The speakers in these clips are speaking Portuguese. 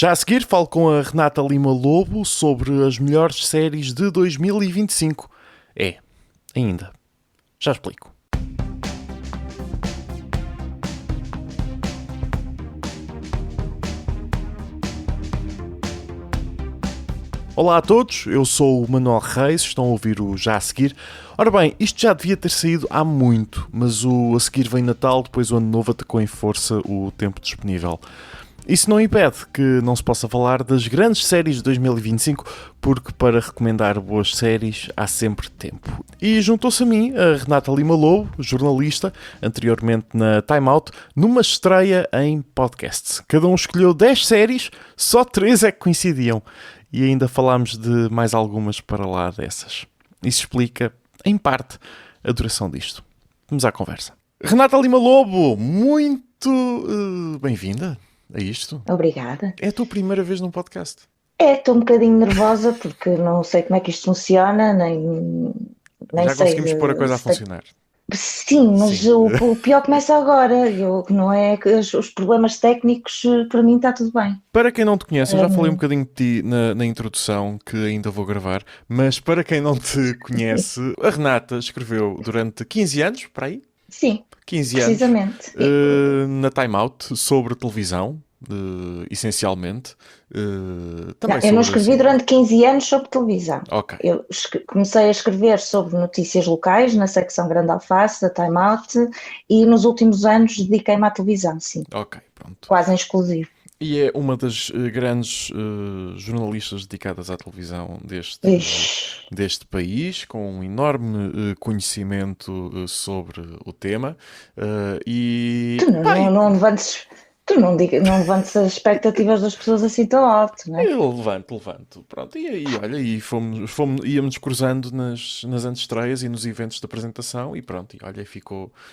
Já a seguir falo com a Renata Lima Lobo sobre as melhores séries de 2025. Ainda. Já explico. Olá a todos, eu sou o Manuel Reis, estão a ouvir o Já a Seguir. Ora bem, isto já devia ter saído há muito, mas o a seguir vem Natal, depois o Ano Novo atacou em força o tempo disponível. Isso não impede que não se possa falar das grandes séries de 2025, porque para recomendar boas séries há sempre tempo. E juntou-se a mim a Renata Lima Lobo, jornalista, anteriormente na Time Out, numa estreia em podcasts. Cada um escolheu 10 séries, só 3 é que coincidiam. E ainda falámos de mais algumas para lá dessas. Isso explica, em parte, a duração disto. Vamos à conversa. Renata Lima Lobo, muito bem-vinda a isto. Obrigada. É a tua primeira vez num podcast? Estou um bocadinho nervosa porque não sei como é que isto funciona, nem Já sei. conseguimos pôr a coisa a funcionar. Sim, mas Sim. o pior começa agora. Não é que os problemas técnicos, para mim está tudo bem. Para quem não te conhece, eu já falei um bocadinho de ti na introdução, que ainda vou gravar, mas para quem não te conhece, a Renata escreveu durante 15 anos, para aí? Sim, 15 anos, precisamente. na Time Out, sobre televisão, essencialmente. Também Eu não sobre, escrevi durante 15 anos sobre televisão. Ok. Eu comecei a escrever sobre notícias locais na secção Grande Alface da Time Out e nos últimos anos dediquei-me à televisão, sim, Ok, pronto. quase em exclusivo. E é uma das grandes jornalistas dedicadas à televisão deste país, com um enorme conhecimento sobre o tema. Tu não levantes as expectativas das pessoas assim tão alto, não é? Eu levanto. Pronto, olha, íamos cruzando nas antestreias e nos eventos de apresentação e pronto, e olha,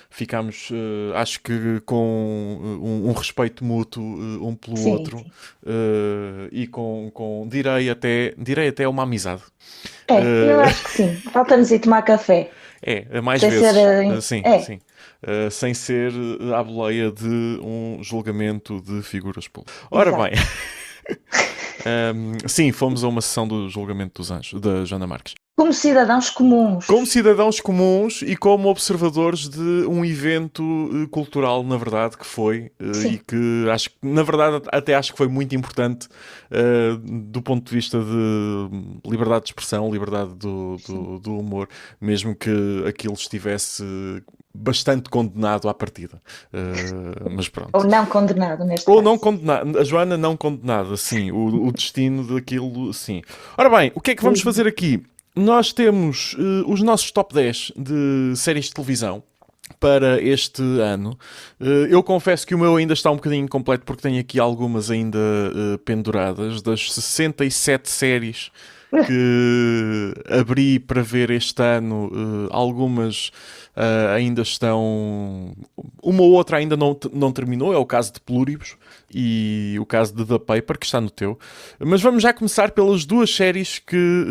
ficámos, acho que com um respeito mútuo um pelo Sim, outro, sim. E direi até uma amizade. Eu acho que sim. Falta-nos ir tomar café. Mais Sem vezes. ser. Sim. Sem ser à boleia de um julgamento de figuras públicas. Ora bem, Exato. sim, fomos a uma sessão do julgamento dos anjos, da Joana Marques. Como cidadãos comuns. Como cidadãos comuns e como observadores de um evento cultural, na verdade, que foi, e Sim. que na verdade, até acho que foi muito importante do ponto de vista de liberdade de expressão, liberdade do humor, mesmo que aquilo estivesse bastante condenado à partida. Mas pronto. Ou não condenado, neste Ou caso. não condenado. A Joana não condenada, sim. O destino daquilo, sim. Ora bem, o que é que vamos fazer aqui? Nós temos os nossos top 10 de séries de televisão para este ano. Eu confesso que o meu ainda está um bocadinho incompleto porque tenho aqui algumas ainda penduradas. Das 67 séries que abri para ver este ano, algumas ainda estão... Uma ou outra ainda não terminou, é o caso de Pluribus e o caso de The Paper, que está no teu. Mas vamos já começar pelas duas séries que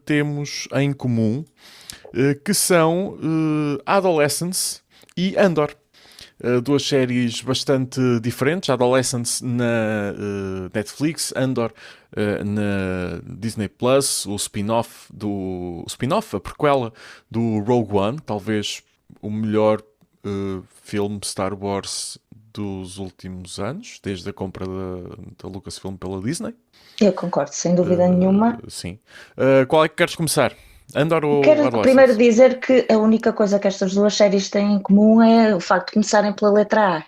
temos em comum, que são Adolescence e Andor. Duas séries bastante diferentes. Adolescence na Netflix, Andor na Disney Plus, o spin-off, a prequela do Rogue One, talvez o melhor filme Star Wars dos últimos anos, desde a compra da Lucasfilm pela Disney. Eu concordo, sem dúvida nenhuma. Sim. Qual é que queres começar? Andor ou Quero Adolescence? primeiro dizer que a única coisa que estas duas séries têm em comum é o facto de começarem pela letra A.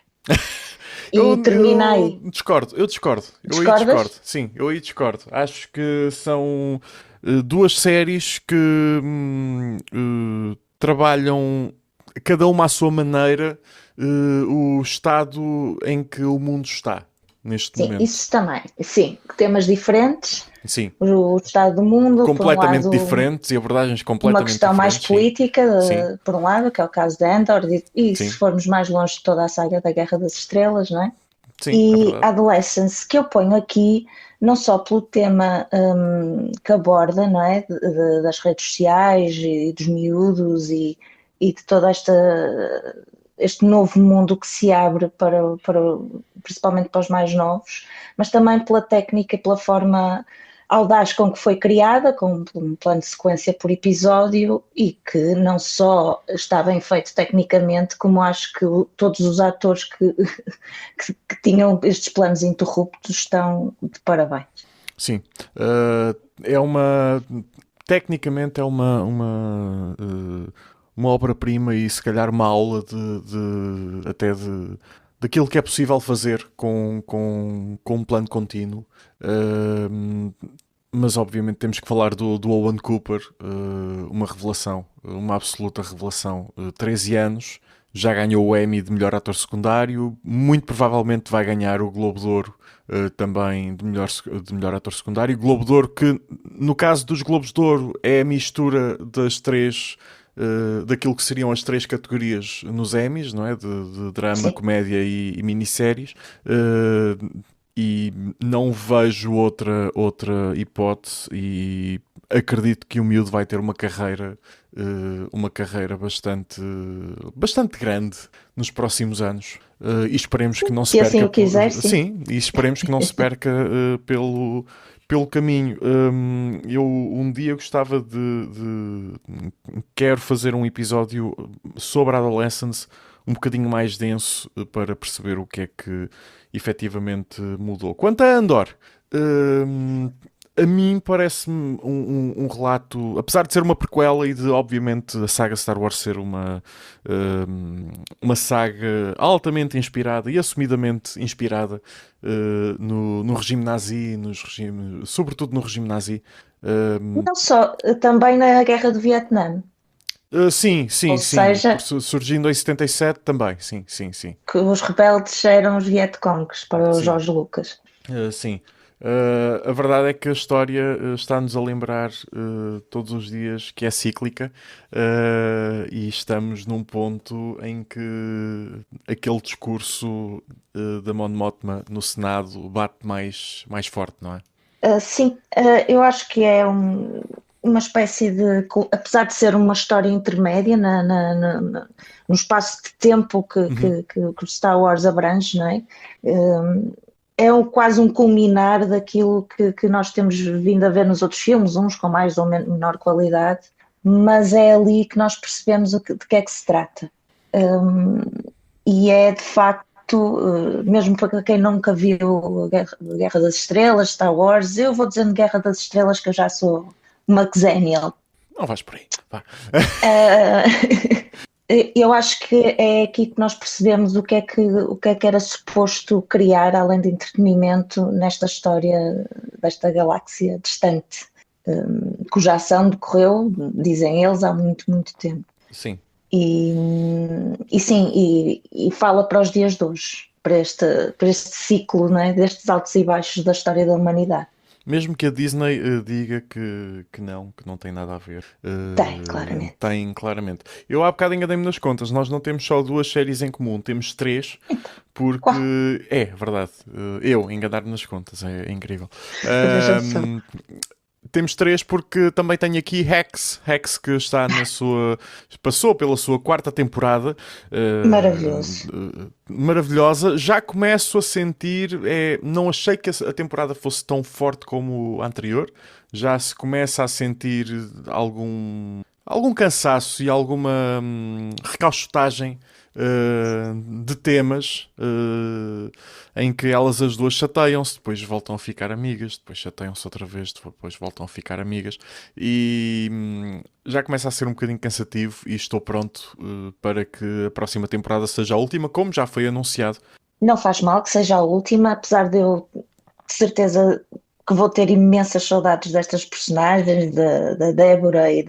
E terminei. Eu discordo. Eu aí Discordas? discordo. Sim, eu aí discordo. Acho que são duas séries que trabalham cada uma à sua maneira o estado em que o mundo está neste Sim, momento. isso também. Sim, temas diferentes. Sim. O estado do mundo, Completamente por um lado, diferentes e abordagens uma completamente questão mais diferentes. política, Sim. por um lado, que é o caso de Andor, e Sim. se formos mais longe, toda a saga da Guerra das Estrelas, não é? Sim, E é verdade. Adolescence, que eu ponho aqui não só pelo tema que aborda, não é? Das redes sociais e dos miúdos e de toda esta este novo mundo que se abre principalmente para os mais novos, mas também pela técnica e pela forma audaz com que foi criada, com um plano de sequência por episódio, e que não só está bem feito tecnicamente, como acho que todos os atores que tinham estes planos interruptos estão de parabéns. Sim, tecnicamente é uma obra-prima e se calhar uma aula daquilo que é possível fazer com um plano contínuo. Mas obviamente temos que falar do Owen Cooper, uma revelação, uma absoluta revelação. 13 anos, já ganhou o Emmy de melhor ator secundário, muito provavelmente vai ganhar o Globo de Ouro também de melhor ator secundário. Globo de Ouro que, no caso dos Globos de Ouro, é a mistura das três, daquilo que seriam as três categorias nos Emmys, não é? De drama, Sim. comédia e minisséries. E não vejo outra hipótese e acredito que o miúdo vai ter uma carreira bastante grande nos próximos anos. E esperemos que não se Se perca. assim o quiser, sim. Sim, e esperemos que não se perca pelo caminho. Eu um dia gostava quero fazer um episódio sobre a Adolescence um bocadinho mais denso para perceber o que é que efetivamente mudou. Quanto a Andor, a mim parece-me um relato, apesar de ser uma prequela e de, obviamente, a saga Star Wars ser uma saga altamente inspirada e assumidamente inspirada no regime nazi, sobretudo no regime nazi. Não só, também na Guerra do Vietnã. Sim. Ou seja, Surgindo em 77 também, sim. que os rebeldes eram os Vietcongs para o Sim. Jorge Lucas. Sim. A verdade é que a história está-nos a lembrar todos os dias que é cíclica e estamos num ponto em que aquele discurso da Mon Mothma no Senado bate mais forte, não é? Sim, eu acho que é uma espécie de, apesar de ser uma história intermédia no espaço de tempo que o Star Wars abrange, não é? Quase um culminar daquilo que nós temos vindo a ver nos outros filmes, uns com mais ou menor qualidade, mas é ali que nós percebemos de que é que se trata. E é de facto, mesmo para quem nunca viu Guerra das Estrelas, Star Wars, eu vou dizendo Guerra das Estrelas que eu já sou uma Xennial. Não vais por aí. Vá. Eu acho que é aqui que nós percebemos o que é que era suposto criar, além de entretenimento, nesta história desta galáxia distante, cuja ação decorreu, dizem eles, há muito, muito tempo. Sim. E fala para os dias de hoje, para este ciclo, não é? Destes altos e baixos da história da humanidade. Mesmo que a Disney diga que não tem nada a ver. Tem, claramente. Tem, claramente. Eu há bocado enganei-me nas contas. Nós não temos só 2 séries em comum, temos 3. Porque... Qual? É verdade. Eu enganar-me nas contas, é incrível. Temos 3 porque também tenho aqui Hex que está passou pela sua 4ª temporada. Maravilhosa. Já começo a sentir, não achei que a temporada fosse tão forte como a anterior. Já se começa a sentir algum cansaço e alguma recalchutagem de temas em que elas as duas chateiam-se, depois voltam a ficar amigas, depois chateiam-se outra vez, depois voltam a ficar amigas e já começa a ser um bocadinho cansativo e estou pronto para que a próxima temporada seja a última, como já foi anunciado. Não faz mal que seja a última, apesar de eu de certeza que vou ter imensas saudades destas personagens, da Débora e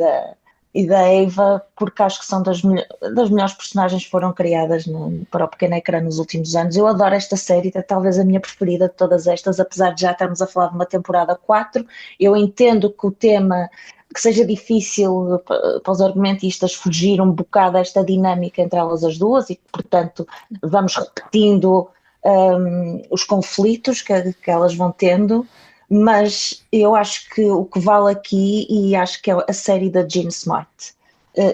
da Eva, porque acho que são das melhores personagens que foram criadas para o pequeno ecrã nos últimos anos. Eu adoro esta série, é talvez a minha preferida de todas estas, apesar de já estarmos a falar de uma temporada 4. Eu entendo que o tema, que seja difícil para os argumentistas fugir um bocado a esta dinâmica entre elas as duas e que, portanto, vamos repetindo os conflitos que elas vão tendo. Mas eu acho que o que vale aqui, e acho que é a série da Jean Smart.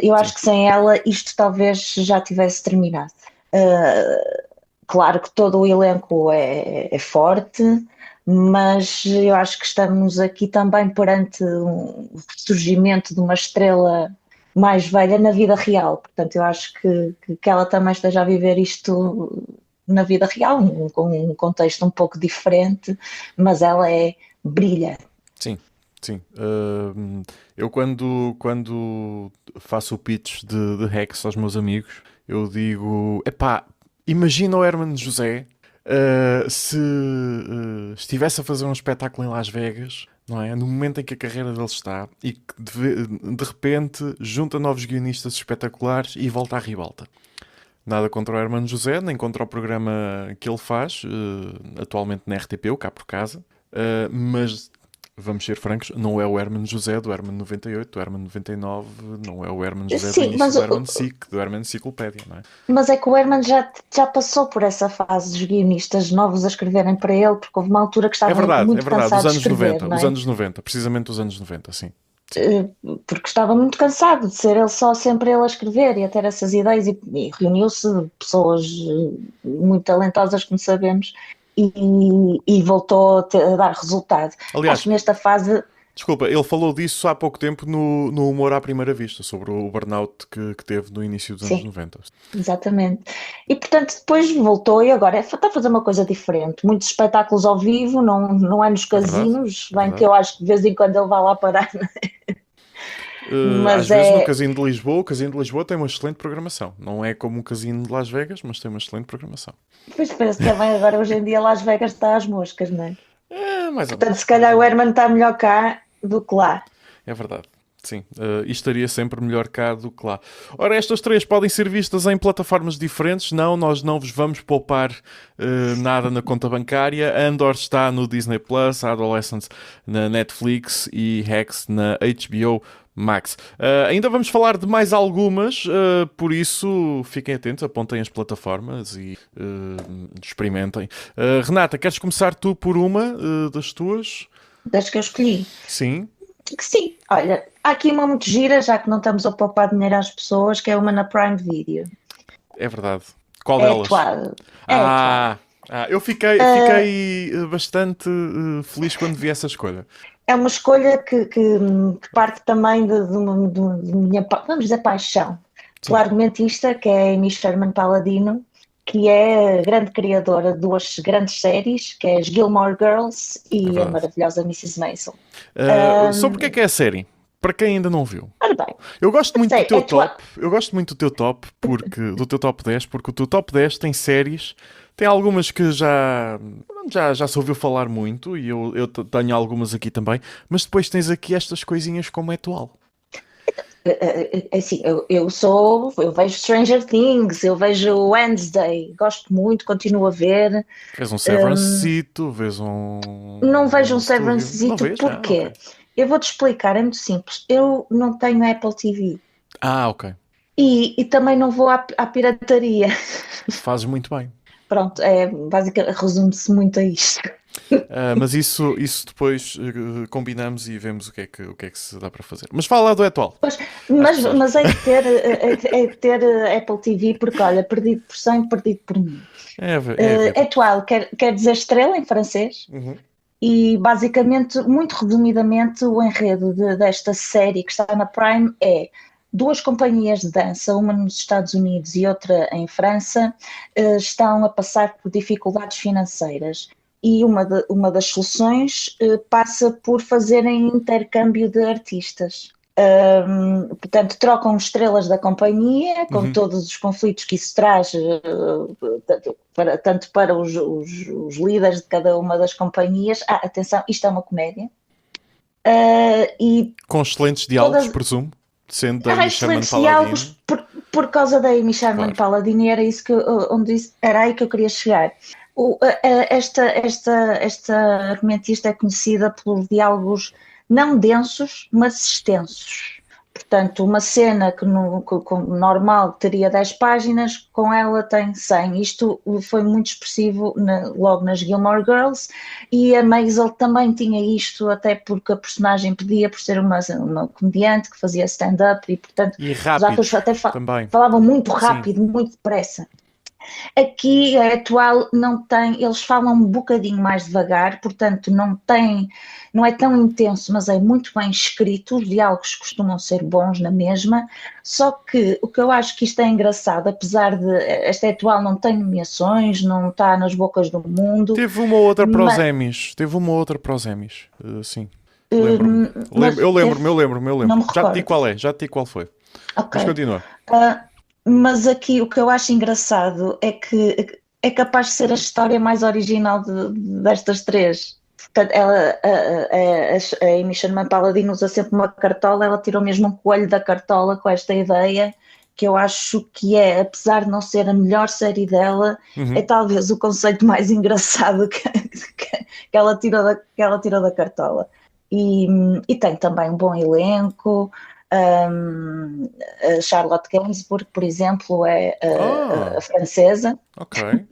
Eu acho que sem ela isto talvez já tivesse terminado. Claro que todo o elenco é forte, mas eu acho que estamos aqui também perante um surgimento de uma estrela mais velha na vida real. Portanto, eu acho que ela também esteja a viver isto na vida real, com um contexto um pouco diferente, mas ela brilha. Sim, sim. Eu quando faço o pitch de Rex aos meus amigos, eu digo, epá, imagina o Hermano José se estivesse a fazer um espetáculo em Las Vegas, não é? No momento em que a carreira dele está e que de repente junta novos guionistas espetaculares e volta à ribalta. Nada contra o Hermano José, nem contra o programa que ele faz, atualmente na RTP, o Cá por Casa, mas vamos ser francos, não é o Hermano José do Hermano 98, do Hermano 99, não é o Hermano José do Sim, início do Hermano Sic, do Hermano Enciclopédia, não é? mas é que o Herman já passou por essa fase dos guionistas novos a escreverem para ele, porque houve uma altura que estava É muito verdade, os cansado de anos escrever, 90, não os é? anos 90, precisamente os anos 90, sim. Sim, Porque estava muito cansado de ser ele só sempre ele a escrever e a ter essas ideias e reuniu-se pessoas muito talentosas, como sabemos, e, e voltou a dar resultado. Acho aliás, que nesta fase. desculpa, ele falou disso há pouco tempo no Humor à Primeira Vista, sobre o burnout que teve no início dos anos Sim, 90. exatamente. E portanto depois voltou e agora está a fazer uma coisa diferente. Muitos espetáculos ao vivo, não é nos É verdade, casinos, é bem que verdade. eu acho que de vez em quando ele vai lá parar, Às mas vezes no Casino de Lisboa, o Casino de Lisboa tem uma excelente programação. Não é como o Casino de Las Vegas, mas tem uma excelente programação. pois parece que também agora hoje em dia Las Vegas está às moscas, não é? É, mais ou Portanto, menos, se mais calhar ou o menos. Herman está melhor cá do que lá. É verdade. Sim, isto estaria sempre melhor cá do que lá. Ora, estas três podem ser vistas em plataformas diferentes. Não, nós não vos vamos poupar nada na conta bancária. Andor está no Disney Plus, Adolescence na Netflix e Rex na HBO Max. Ainda vamos falar de mais algumas, por isso fiquem atentos, apontem as plataformas e experimentem. Renata, queres começar tu por uma das tuas? Das que eu escolhi. Sim, Que sim, olha, há aqui uma muito gira, já que não estamos a poupar dinheiro às pessoas, que é uma na Prime Video. é verdade. Qual É delas? atuado. É atuado. Ah, eu fiquei bastante feliz quando vi essa escolha. É uma escolha que parte também de minha, vamos dizer, paixão pela Sim, argumentista, que é a Amy Sherman Palladino, que é a grande criadora de duas grandes séries, que é as Gilmore Girls é e a verdade. maravilhosa Mrs. Maisel. Sobre o que é a série? Para quem ainda não viu. Ora bem, Eu gosto a muito do série teu é atuada. top. Eu gosto muito do teu top do teu top 10, porque o teu top 10 tem séries, tem algumas que já se ouviu falar muito e eu tenho algumas aqui também, mas depois tens aqui estas coisinhas como é atual. Assim, eu vejo Stranger Things, eu vejo Wednesday, gosto muito, continuo a ver. Vês um Severance-cito, vês um Não vejo um Studio. Não Severance-zito, vês? Ah, ok. porquê? Eu vou-te explicar, é muito simples. Eu não tenho Apple TV Ah, ok. e também não vou à pirataria. Fazes muito bem. Pronto, basicamente resume-se muito a isto. Mas isso depois combinamos e vemos o que é que se dá para fazer. Mas fala lá do atual, Pois, às mas, pessoas. mas é de ter Apple TV, porque olha, perdido por 100, perdido por mim. É a vida. Atual quer dizer estrela em francês. Uhum. E basicamente, muito resumidamente, o enredo desta série que está na Prime é duas companhias de dança, uma nos Estados Unidos e outra em França, estão a passar por dificuldades financeiras. E uma das soluções passa por fazerem intercâmbio de artistas. Portanto, trocam estrelas da companhia, com Uhum. todos os conflitos que isso traz, tanto para os líderes de cada uma das companhias. Atenção, isto é uma comédia. E Com excelentes diálogos, todas. presumo, sendo da Amy Sherman Excelentes diálogos Palladino. por causa da Amy Sherman Claro. Palladini, era isso era aí que eu queria chegar. Esta argumentista é conhecida pelos diálogos não densos, mas extensos. Portanto, uma cena que normal teria 10 páginas, com ela tem 100. Isto foi muito expressivo logo nas Gilmore Girls, e a Maisel também tinha isto, até porque a personagem pedia por ser uma comediante que fazia stand-up, e portanto E os atores rápidos até também. falavam muito Sim. rápido, muito depressa. Aqui a atual não tem, eles falam um bocadinho mais devagar, portanto não é tão intenso, mas é muito bem escrito, os diálogos costumam ser bons na mesma, só que o que eu acho que isto é engraçado, apesar de esta atual não tem nomeações, não está nas bocas do mundo, Teve uma outra para os mas, Emmys. Teve uma outra para os Emmys. Sim. Lembro-me. mas Eu teve, lembro-me, eu lembro-me, eu não lembro. me Já te digo recordo. qual é, já te digo qual foi. Ok. Mas continua. Ah, mas aqui o que eu acho engraçado é que é capaz de ser a história mais original destas três. Portanto, a Amy Sherman Paladin usa sempre uma cartola, ela tirou mesmo um coelho da cartola com esta ideia, que eu acho que é, apesar de não ser a melhor série dela, é Uhum. talvez o conceito mais engraçado que ela tirou da cartola. E tem também um bom elenco. A Charlotte Gainsbourg, por exemplo, é a Ah, francesa. ok.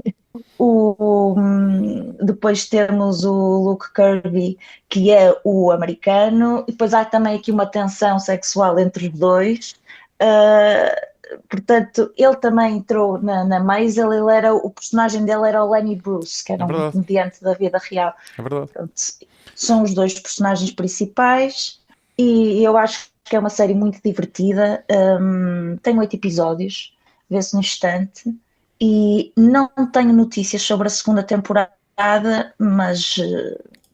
Depois temos o Luke Kirby, que é o americano, e depois há também aqui uma tensão sexual entre os dois. Portanto, ele também entrou na Maisel, o personagem dele era o Lenny Bruce, que É era um verdade, comediante da vida real. é verdade. Pronto, são os dois personagens principais e eu acho que é uma série muito divertida. Tem 8 episódios, vê-se no instante, e não tenho notícias sobre a segunda temporada, mas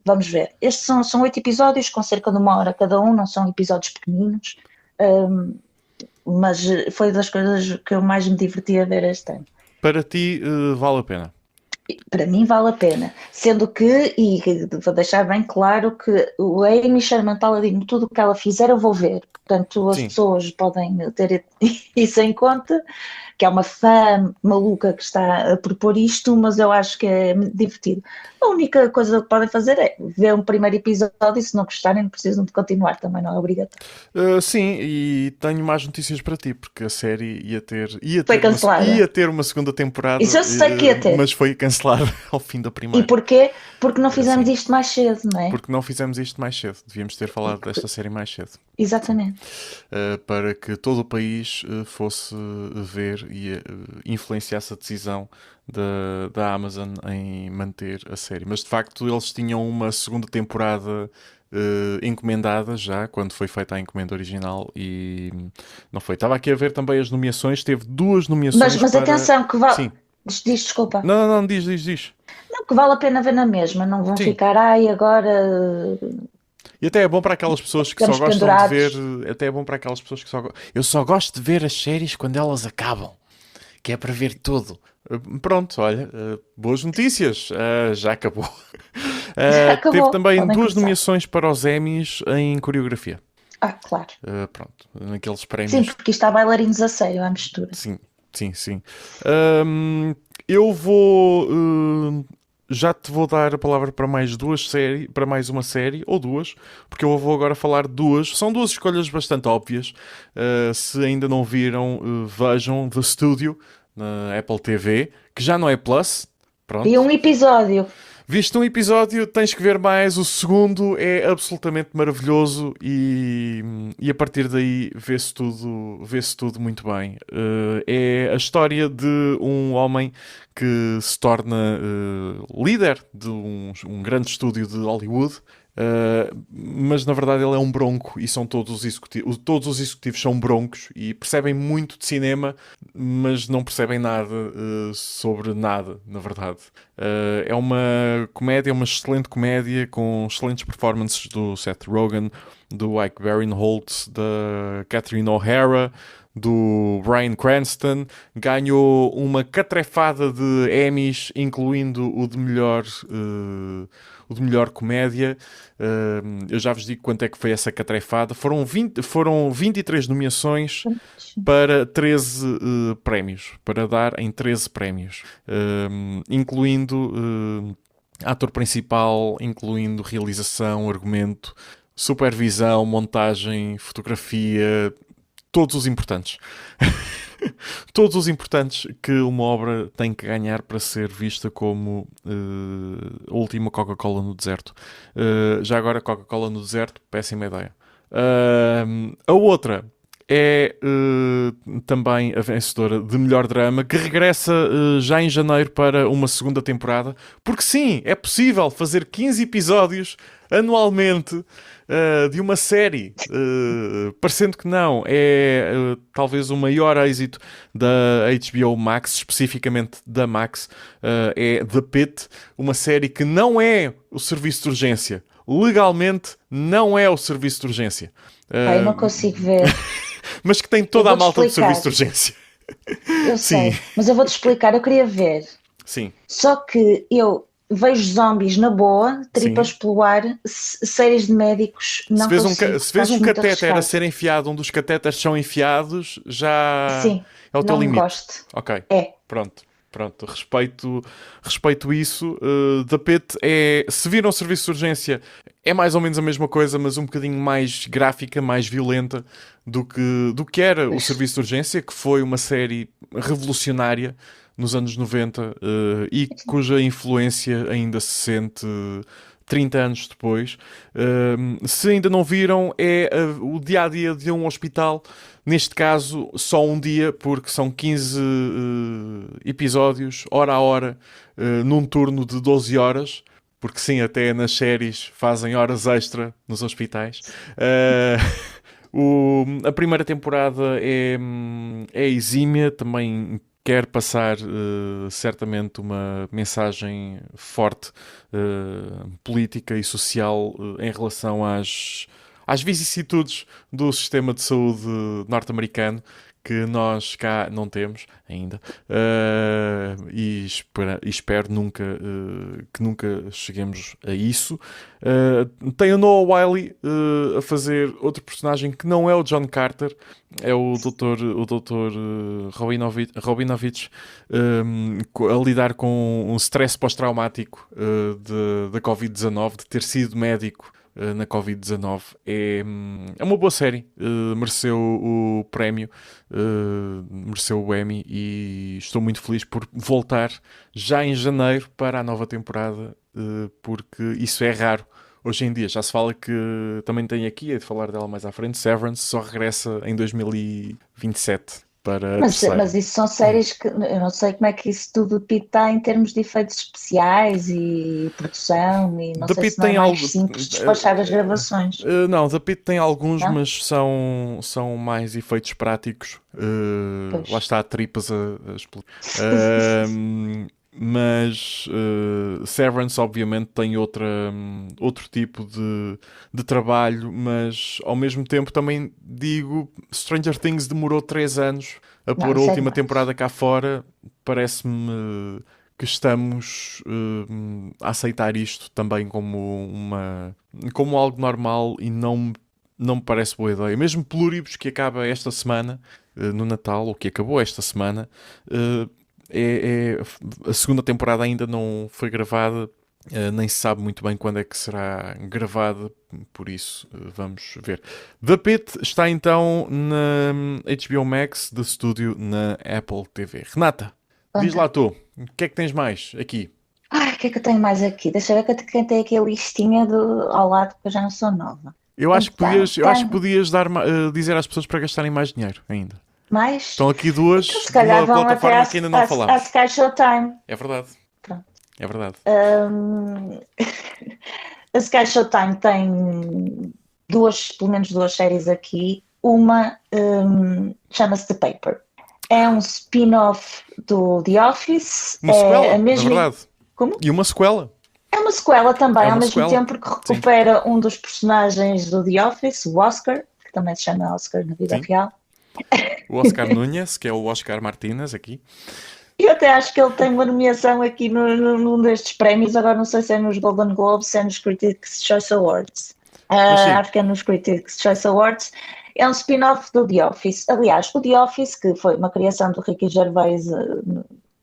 vamos ver. Estes são 8 episódios com cerca de 1 hora cada um, não são episódios pequeninos, hum, mas foi das coisas que eu mais me diverti a ver este ano. Para ti, vale a pena. Para mim vale a pena, sendo que, e vou deixar bem claro que o Amy Sherman Paladino, tudo o que ela fizer eu vou ver, portanto as Sim. pessoas podem ter isso em conta, que é uma fã maluca que está a propor isto, mas eu acho que é divertido. A única coisa que podem fazer é ver um primeiro episódio e se não gostarem não precisam de continuar, também não é obrigatório. Sim, e tenho mais notícias para ti, porque a série Foi cancelada. ia ter uma segunda temporada, Isso eu sei que ia ter. mas foi cancelada ao fim da E primeira. porquê? Porque não fizemos Sim, isto mais cedo, não é? porque não fizemos isto mais cedo. Devíamos ter falado desta série mais cedo. Sim. Exatamente. Para que todo o país fosse ver e influenciasse a decisão da Amazon em manter a série. Mas de facto eles tinham uma segunda temporada encomendada já, quando foi feita a encomenda original e não foi. Estava aqui a ver também as nomeações, teve duas nomeações Mas para. atenção, que vale. Sim. Diz desculpa. Não, não, não, diz. Não, que vale a pena ver na mesma. Não vão Sim. ficar, ai, agora E até é bom para aquelas pessoas que só ficamos gostam de ver. pendurados. Até é bom para aquelas pessoas que só. Eu só gosto de ver as séries quando elas acabam. Que é para ver tudo. Pronto, olha, boas notícias, já acabou. Já Teve acabou. também Podem duas começar. nomeações para os Emmys em coreografia. Ah, claro. Pronto, naqueles Sim, prémios. porque isto há bailarinos a sério, à mistura. Sim, sim. Eu vou. Já te vou dar a palavra para mais duas séries, para mais uma série, ou duas, porque eu vou agora falar de duas. São duas escolhas bastante óbvias. Se ainda não viram, vejam The Studio na Apple TV, que já não é Plus. E Pronto. um episódio. Viste um episódio, tens que ver mais. O segundo é absolutamente maravilhoso e a partir daí vê-se tudo muito bem. É a história de um homem que se torna líder de um grande estúdio de Hollywood. Mas na verdade ele é um bronco e são todos os executivos são broncos e percebem muito de cinema, mas não percebem nada sobre nada, na verdade. É uma comédia, uma excelente comédia com excelentes performances do Seth Rogen, do Ike Barinholtz, da Catherine O'Hara, do Bryan Cranston. Ganhou uma catrefada de Emmys, incluindo o de melhor comédia. Eu já vos digo quanto é que foi essa catrefada. Foram 23 nomeações para 13 prémios, para dar em 13 prémios, incluindo ator principal, incluindo realização, argumento, supervisão, montagem, fotografia, todos os importantes. Todos os importantes que uma obra tem que ganhar para ser vista como a última Coca-Cola no deserto. Já agora, Coca-Cola no deserto, péssima ideia. A outra é também a vencedora de melhor drama, que regressa já em janeiro para uma segunda temporada, porque sim, é possível fazer 15 episódios anualmente de uma série, parecendo que não, é talvez o maior êxito da HBO Max, especificamente da Max, é The Pitt, uma série que não é o serviço de urgência. Legalmente não é o serviço de urgência. Pai, eu não consigo ver. Mas que tem Eu toda a vou-te malta do explicar. serviço de urgência. Eu Sim, sei, mas eu vou-te explicar. Eu queria ver. sim, Só que eu vejo zombies na boa, sim. tripas pelo ar, séries de médicos, Se não vês consigo, se porque vês um acho muito catéter a arriscado. ser enfiado, um dos catéteres são enfiados, já Sim, é o teu não limite. gosto. Ok, É. pronto. Pronto, respeito isso. The Pitt é. Se viram o serviço de urgência, é mais ou menos a mesma coisa, mas um bocadinho mais gráfica, mais violenta do que era o Pois. serviço de urgência, que foi uma série revolucionária nos anos 90 e cuja influência ainda se sente 30 anos depois. Se ainda não viram, é o dia a dia de um hospital. Neste caso, só um dia, porque são 15 episódios, hora a hora, num turno de 12 horas. Porque sim, até nas séries fazem horas extra nos hospitais. A primeira temporada é exímia, também quer passar certamente uma mensagem forte política e social em relação às vicissitudes do sistema de saúde norte-americano que nós cá não temos ainda. E espero nunca, que nunca cheguemos a isso. Tem o Noah Wyle a fazer outro personagem que não é o John Carter, é o Dr. Robinovich, a lidar com um stress pós-traumático da Covid-19, de ter sido médico na Covid-19. É uma boa série, mereceu o prémio, mereceu o Emmy e estou muito feliz por voltar já em janeiro para a nova temporada, porque isso é raro. Hoje em dia já se fala que também tem aqui, é de falar dela mais à frente, Severance só regressa em 2027 para a terceira. Mas isso são séries que eu não sei como é que isso tudo está em termos de efeitos especiais e produção, e não The sei Pitt se não é tem algo. mais simples despachar as gravações, Não, The Pitt tem alguns, não? mas são mais efeitos práticos. Lá Pois. está, tripas a explodir. Mas Severance, obviamente, tem outro tipo de trabalho, mas ao mesmo tempo também digo: Stranger Things demorou 3 anos a Não, pôr a isso é última demais. temporada cá fora. Parece-me que estamos a aceitar isto também como algo normal e não me parece boa ideia. Mesmo Pluribus, que acaba esta semana, no Natal, ou que acabou esta semana, eh, a segunda temporada ainda não foi gravada, nem se sabe muito bem quando é que será gravada, por isso vamos ver. The Pitt está então na HBO Max de estúdio na Apple TV. Renata, diz lá Conta. tu, o que é que tens mais aqui? Ai, o que é que eu tenho mais aqui? Deixa eu ver que eu tenho aqui a listinha ao lado, porque eu já não sou nova. Então, Eu acho que tenho podias dizer às pessoas para gastarem mais dinheiro ainda. mais. Estão aqui Então, duas se de calhar uma vão até à, plataforma que ainda não à falámos. Sky Showtime. É verdade, Pronto. é verdade. Hum, a Sky Showtime tem pelo menos duas séries aqui. Uma chama-se The Paper. É um spin-off do The Office. Uma É a sequela, na mesma. verdade. Como? E uma sequela. É uma sequela É também, ao uma mesmo sequela. tempo que Sim, recupera um dos personagens do The Office, o Oscar, que também se chama Oscar na vida sim. real. O Oscar Núñez, que é o Oscar Martínez aqui. E eu até acho que ele tem uma nomeação aqui num destes prémios, agora não sei se é nos Golden Globes, se é nos Critics' Choice Awards. Mas sim. Acho que é nos Critics' Choice Awards. É um spin-off do The Office. Aliás, o The Office, que foi uma criação do Ricky Gervais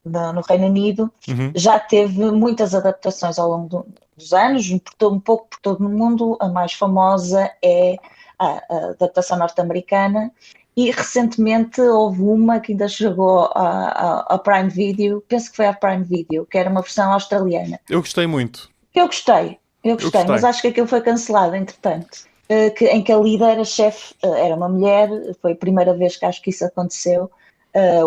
no Reino Unido, Uhum. já teve muitas adaptações ao longo dos anos, um pouco por todo o mundo. A mais famosa é a adaptação norte-americana. E recentemente houve uma que ainda chegou ao Prime Video, penso que foi à Prime Video, que era uma versão australiana. Eu gostei muito. Eu gostei, Eu gostei. mas acho que aquilo foi cancelado, entretanto. em que a líder, a chefe, era uma mulher. Foi a primeira vez que acho que isso aconteceu.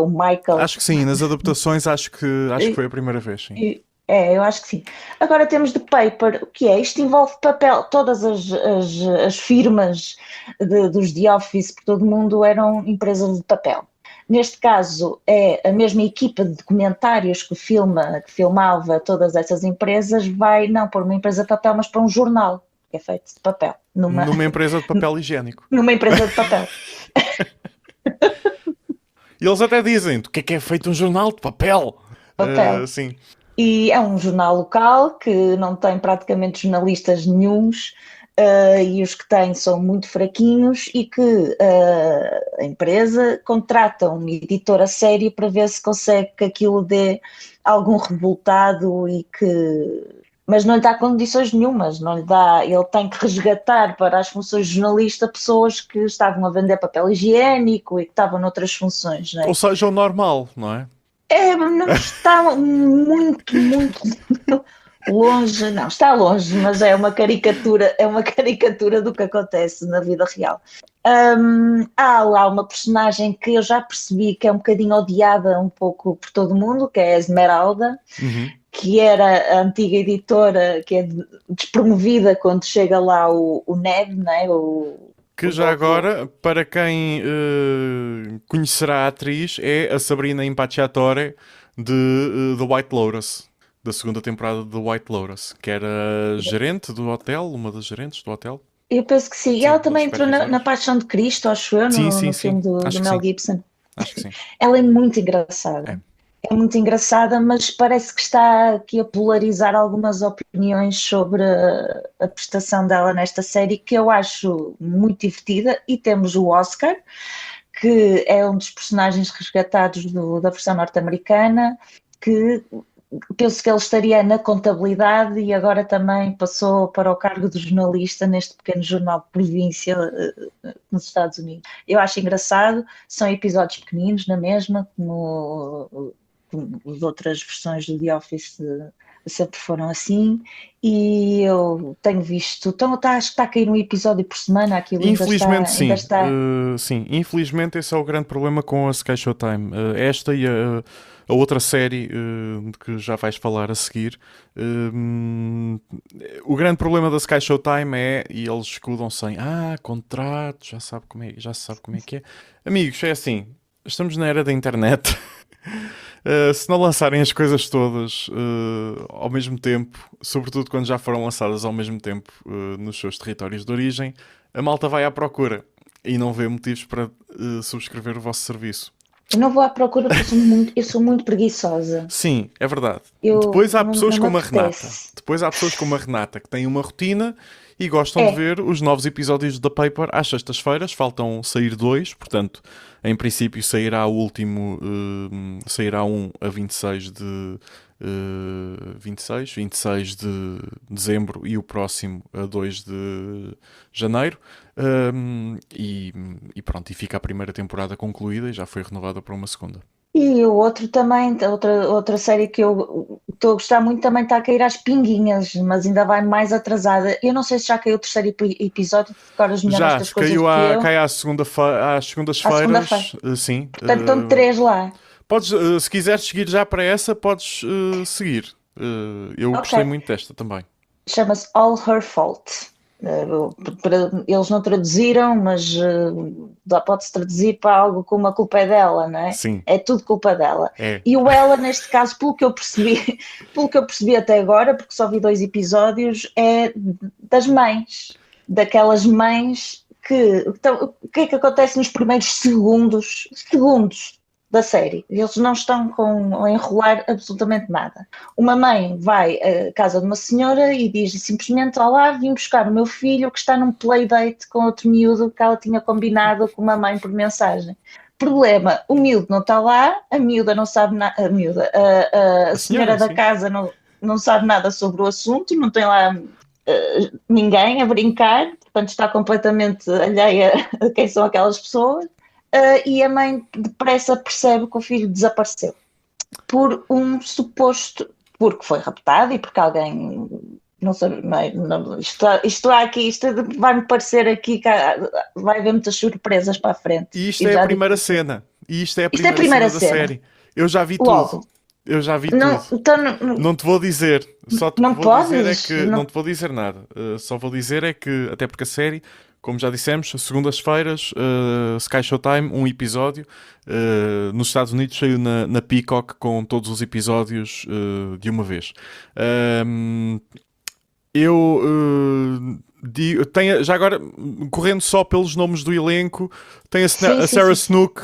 O Michael. Acho que sim, nas adaptações acho que foi a primeira vez, sim. Eu acho que sim. Agora temos The Paper, o que é? Isto envolve papel. Todas as firmas dos The Office por todo o mundo eram empresas de papel. Neste caso, é a mesma equipa de documentários que filmava todas essas empresas, vai não para uma empresa de papel, mas para um jornal, que é feito de papel. Numa empresa de papel higiênico. Numa empresa de papel. E eles até dizem, do que é feito um jornal de papel? Papel. Sim. E é um jornal local que não tem praticamente jornalistas nenhuns, e os que têm são muito fraquinhos, e que a empresa contrata uma editora séria para ver se consegue que aquilo dê algum resultado mas não lhe dá condições nenhumas, não lhe dá, ele tem que resgatar para as funções de jornalista pessoas que estavam a vender papel higiênico e que estavam noutras funções, não é? Ou seja, o normal, não é? Não está muito, muito longe, não, está longe, mas é uma caricatura do que acontece na vida real. Há lá uma personagem que eu já percebi que é um bocadinho odiada um pouco por todo mundo, que é a Esmeralda, que era a antiga editora, que é despromovida quando chega lá o Ned, não é? Que já agora, para quem conhecerá a atriz, é a Sabrina Impacciatore de The White Lotus, da segunda temporada de The White Lotus, que era gerente do hotel, uma das gerentes do hotel. Eu penso que sim. E ela também entrou na Paixão de Cristo, acho eu, no filme do Mel Gibson. Acho que sim. Ela é muito engraçada. É muito engraçada, mas parece que está aqui a polarizar algumas opiniões sobre a prestação dela nesta série, que eu acho muito divertida. E temos o Oscar, que é um dos personagens resgatados da versão norte-americana, que penso que ele estaria na contabilidade e agora também passou para o cargo de jornalista neste pequeno jornal de província nos Estados Unidos. Eu acho engraçado, são episódios pequeninos na mesma, como as outras versões do The Office sempre foram assim, e eu tenho visto, então acho que está a cair um episódio por semana, aquilo infelizmente ainda está. Sim, infelizmente esse é o grande problema com a Sky Showtime. Esta e a outra série de que já vais falar a seguir, o grande problema da Sky Showtime é, e eles escudam-se em contrato, já se sabe como é que é. Amigos, é assim, estamos na era da internet. Se não lançarem as coisas todas ao mesmo tempo, sobretudo quando já foram lançadas ao mesmo tempo nos seus territórios de origem, a malta vai à procura e não vê motivos para subscrever o vosso serviço. Eu não vou à procura porque eu sou muito preguiçosa. Sim, é verdade. Depois há pessoas como a Renata. Depois há pessoas como a Renata que têm uma rotina e gostam de ver os novos episódios da Paper às sextas-feiras. Faltam sair 2, portanto, em princípio sairá o último, sairá um a 26 de dezembro e o próximo a 2 de janeiro. E pronto, e fica a primeira temporada concluída e já foi renovada para uma segunda. E o outro também, outra série que eu estou a gostar muito, também está a cair às pinguinhas, mas ainda vai mais atrasada. Eu não sei se já caiu o terceiro episódio, agora as melhores das coisas cai às segundas-feiras. Sim. Portanto, estão 3 lá. Podes, se quiseres seguir já para essa, podes seguir. Eu gostei muito desta também. Chama-se All Her Fault. Eles não traduziram, mas pode-se traduzir para algo como a culpa é dela, não é? Sim. É tudo culpa dela. É. E o ela, neste caso, pelo que eu percebi até agora, porque só vi 2 episódios, é das mães, daquelas mães que... Então, o que é que acontece nos primeiros segundos da série? Eles não estão a enrolar absolutamente nada. Uma mãe vai à casa de uma senhora e diz simplesmente: olá, vim buscar o meu filho que está num playdate com outro miúdo que ela tinha combinado com uma mãe por mensagem. Problema, o miúdo não está lá, a miúda não sabe nada, a senhora da casa não sabe nada sobre o assunto, não tem lá ninguém a brincar, portanto está completamente alheia a quem são aquelas pessoas. E a mãe depressa percebe que o filho desapareceu por um suposto, porque foi raptado e porque alguém Não sei, isto aqui, isto vai-me parecer aqui que vai haver muitas surpresas para a frente. E isto é a primeira cena. E isto é a Isto é a primeira primeira cena da cena. série. Eu já vi tudo. Logo, Eu já vi não, tudo. então, Não te vou dizer. Só te não vou dizer é podes? que. Não te vou dizer nada. Só vou dizer é que, até porque a série, como já dissemos, segundas-feiras, Sky Showtime, um episódio. Nos Estados Unidos saiu na Peacock com todos os episódios de uma vez. Eu já agora, correndo só pelos nomes do elenco, tem a Sim, sim, Sarah sim, sim. Snook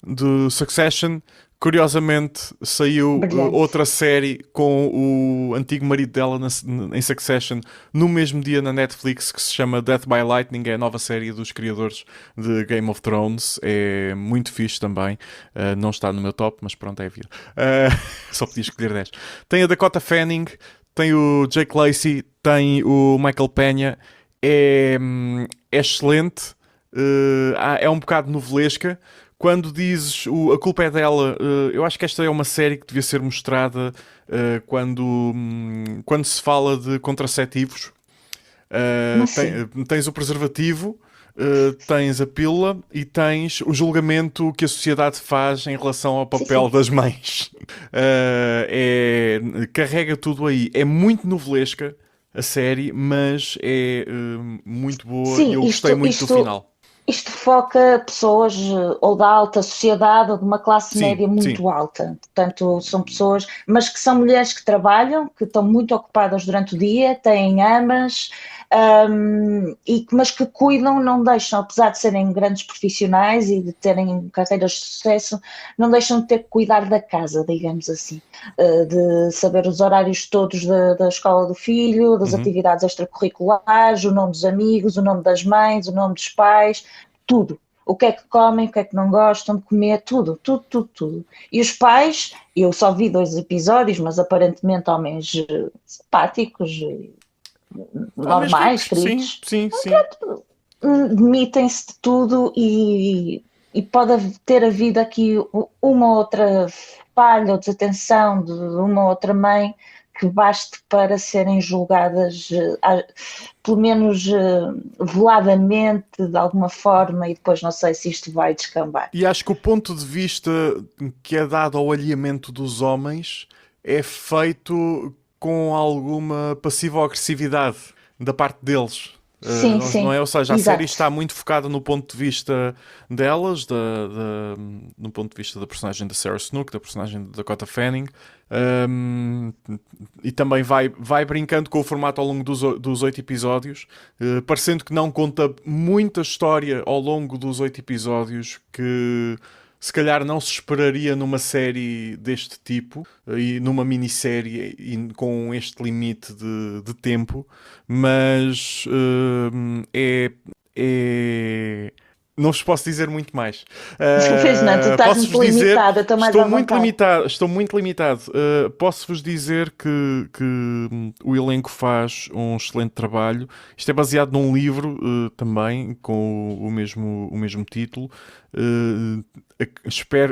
do Succession. Curiosamente, saiu Brilhante. outra série com o antigo marido dela em Succession no mesmo dia na Netflix, que se chama Death by Lightning. É a nova série dos criadores de Game of Thrones. É muito fixe também. Não está no meu top, mas pronto, é a vida. Só podia escolher 10. Tem a Dakota Fanning, tem o Jake Lacey, tem o Michael Peña. É excelente. É um bocado novelesca. Quando dizes a culpa é dela, eu acho que esta é uma série que devia ser mostrada quando se fala de contraceptivos. Como assim? Tens o preservativo, tens a pílula e tens o julgamento que a sociedade faz em relação ao Sim, papel sim. das mães. Carrega tudo aí. É muito novelesca a série, mas é muito boa e Sim, eu gostei muito do final. isto foca pessoas ou da alta sociedade ou de uma classe Sim, média sim. muito alta. Portanto, são pessoas, mas que são mulheres que trabalham, que estão muito ocupadas durante o dia, têm amas, mas que cuidam, não deixam, apesar de serem grandes profissionais e de terem carreiras de sucesso, não deixam de ter que cuidar da casa, digamos assim, de saber os horários todos da escola do filho, das Uhum. atividades extracurriculares, o nome dos amigos, o nome das mães, o nome dos pais, tudo. O que é que comem, o que é que não gostam de comer, tudo, tudo, tudo, tudo. E os pais, eu só vi 2 episódios, mas aparentemente homens simpáticos, Homens normais, ricos, sim, queridos, sim, sim. demitem-se de tudo e pode ter havido aqui uma outra falha ou desatenção de uma outra mãe que baste para serem julgadas, pelo menos veladamente, de alguma forma, e depois não sei se isto vai descambar. E acho que o ponto de vista que é dado ao alinhamento dos homens é feito com alguma passiva-agressividade da parte deles. Sim, Não é? sim, Ou seja, a série exato. está muito focada no ponto de vista delas, no ponto de vista da personagem da Sarah Snook, da personagem da Dakota Fanning, um, e também vai brincando com o formato ao longo dos 8 episódios, parecendo que não conta muita história ao longo dos 8 episódios que se calhar não se esperaria numa série deste tipo e numa minissérie com este limite de tempo, mas não vos posso dizer muito mais. Pois não, tu estás Posso-vos muito dizer, limitada, estou mais à vontade. estou muito limitado. Posso-vos dizer que o elenco faz um excelente trabalho. Isto é baseado num livro também com o mesmo título.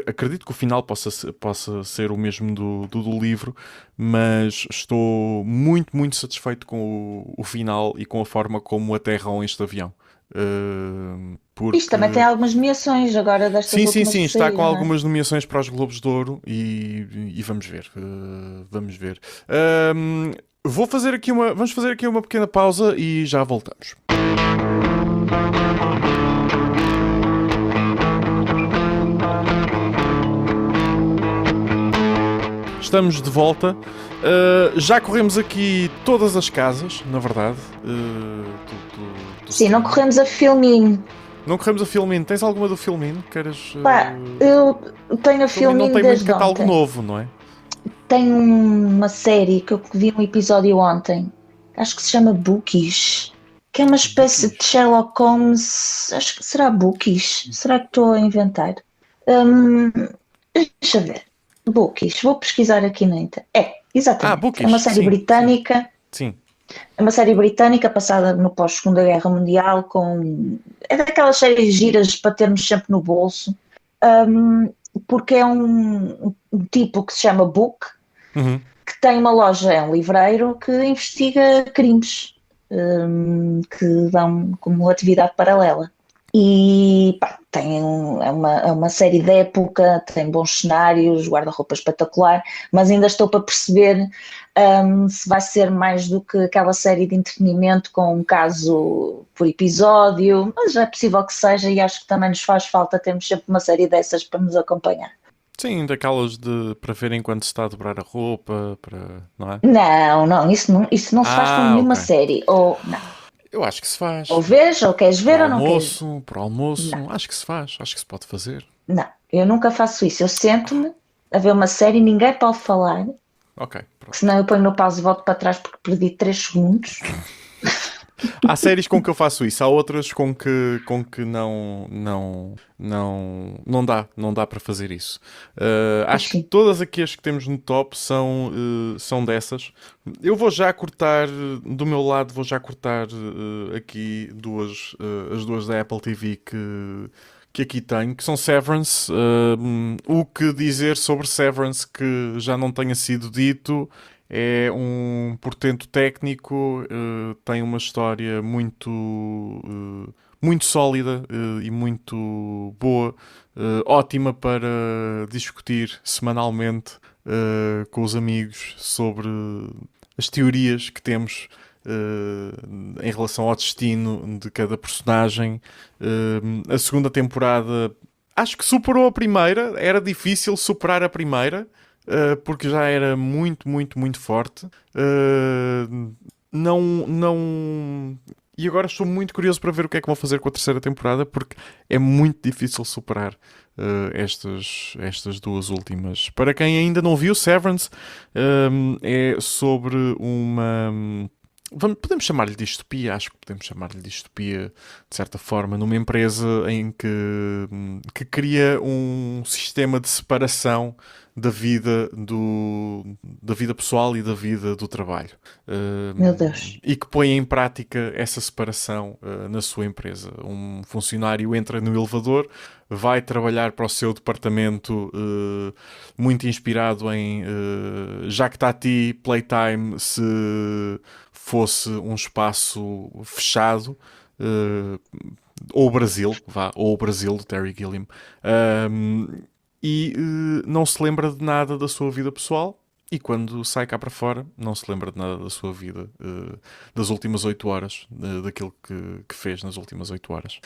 Acredito que o final possa ser o mesmo do livro, mas estou muito, muito satisfeito com o final e com a forma como aterram este avião. Isto também tem Porque algumas nomeações agora destas sim, sim, últimas sim, que está com saíram, não é? algumas nomeações para os Globos de Ouro e vamos ver. Vamos ver. Vamos fazer aqui uma pequena pausa e já voltamos. Estamos de volta. Já corremos aqui todas as casas, na verdade. Do Sim, não streaming. corremos a filminho. Não corremos a Filmin. Tens alguma do Filmin? Queres? Pá, eu tenho a Filmin não filminho tem muito desde catálogo ontem. novo, não é? Tenho uma série que eu vi um episódio ontem, acho que se chama Bookies, que é uma espécie de Bookies. Sherlock Holmes, acho que será Bookies, será que estou a inventar? Hum, deixa ver, Bookies, vou pesquisar aqui na internet. Exatamente, é uma Bookies. série Sim, sim, britânica, sim. é uma série britânica passada no pós-Segunda Guerra Mundial, é daquelas séries giras para termos sempre no bolso, hum, porque é um tipo que se chama Book, Uhum. que tem uma loja, é um livreiro que investiga crimes que dão como atividade paralela. E pá, é uma série de época, tem bons cenários, guarda-roupa espetacular, mas ainda estou para perceber se vai ser mais do que aquela série de entretenimento com um caso por episódio, mas é possível que seja e acho que também nos faz falta termos sempre uma série dessas para nos acompanhar. Sim, daquelas para ver enquanto se está a dobrar a roupa, não é? Não, isso não se faz com nenhuma Ok. série. Ou não. Eu acho que se faz. Ou vês, ou queres ver ou não queres. Para o almoço, Não, acho que se faz, acho que se pode fazer. não. Eu nunca faço isso. Eu sento-me a ver uma série, ninguém pode falar, Ok, pronto. senão eu ponho no pause e volto para trás porque perdi 3 segundos. Há séries com que eu faço isso, há outras com que não dá para fazer isso. Acho que Assim. todas aqui as que temos no top são dessas. Eu vou já cortar, do meu lado, vou já cortar aqui as duas da Apple TV que aqui tenho, que são Severance. O que dizer sobre Severance que já não tenha sido dito? É um portento técnico, tem uma história muito sólida e muito boa, ótima para discutir semanalmente com os amigos sobre as teorias que temos em relação ao destino de cada personagem. A segunda temporada acho que superou a primeira, era difícil superar a primeira. Porque já era muito forte. Não. E agora estou muito curioso para ver o que é que vão fazer com a terceira temporada, porque é muito difícil superar estas duas últimas. Para quem ainda não viu, Severance é sobre uma. Podemos chamar-lhe distopia, acho que podemos chamar-lhe distopia de certa forma, numa empresa que cria um sistema de separação da vida pessoal e da vida do trabalho. Meu Deus. E que põe em prática essa separação na sua empresa. Um funcionário entra no elevador, vai trabalhar para o seu departamento muito inspirado em Jacques Tati, Playtime, se fosse um espaço fechado, ou o Brasil, ou o Brasil, do Terry Gilliam. E não se lembra de nada da sua vida pessoal, e quando sai cá para fora não se lembra de nada da sua vida, das últimas 8 horas, daquilo que fez nas últimas 8 horas.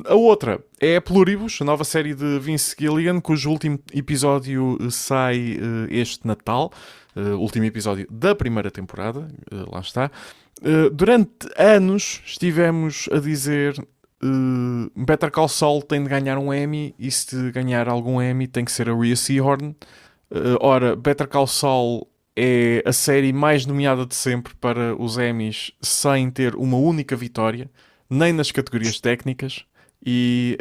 A outra é Pluribus, a nova série de Vince Gilligan, cujo último episódio sai este Natal, último episódio da primeira temporada, lá está. Durante anos estivemos a dizer Better Call Saul tem de ganhar um Emmy, e se ganhar algum Emmy tem que ser a Rhea Seehorn. Ora, Better Call Saul é a série mais nomeada de sempre para os Emmys sem ter uma única vitória, nem nas categorias técnicas, e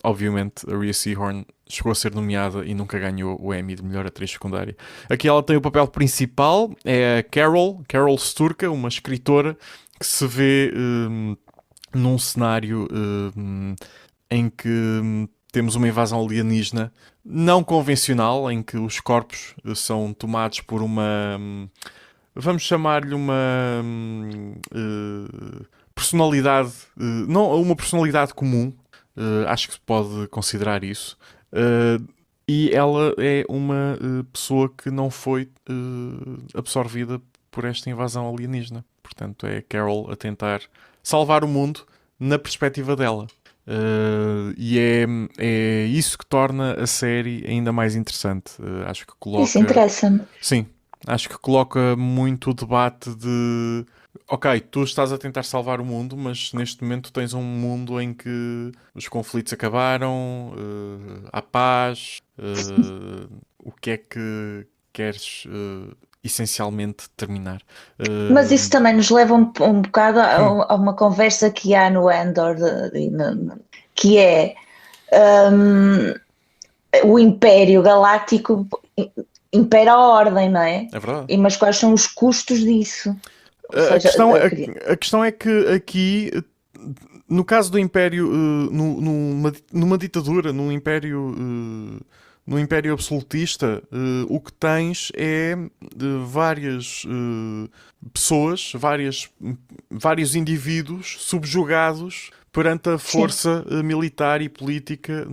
obviamente a Rhea Seehorn chegou a ser nomeada e nunca ganhou o Emmy de melhor atriz secundária. Aqui ela tem o papel principal, é a Carol Sturka, uma escritora que se vê num cenário em que temos uma invasão alienígena não convencional, em que os corpos são tomados por uma... vamos chamar-lhe uma personalidade... não uma personalidade comum. Acho que se pode considerar isso. E ela é uma pessoa que não foi absorvida por esta invasão alienígena. Portanto, é Carol a tentar salvar o mundo na perspectiva dela. E é isso que torna a série ainda mais interessante. Acho que coloca... Isso interessa-me. Sim, acho que coloca muito o debate de... Ok, tu estás a tentar salvar o mundo, mas neste momento tens um mundo em que os conflitos acabaram, há paz. O que é que queres essencialmente terminar? Mas isso também nos leva um bocado a uma conversa que há no Andor, que é o Império Galáctico impera a ordem, não é? É verdade. Mas quais são os custos disso? Ou A seja, a questão é que aqui, no caso do Império, numa ditadura, num Império no Império Absolutista, o que tens é várias pessoas, vários indivíduos subjugados perante a força militar e política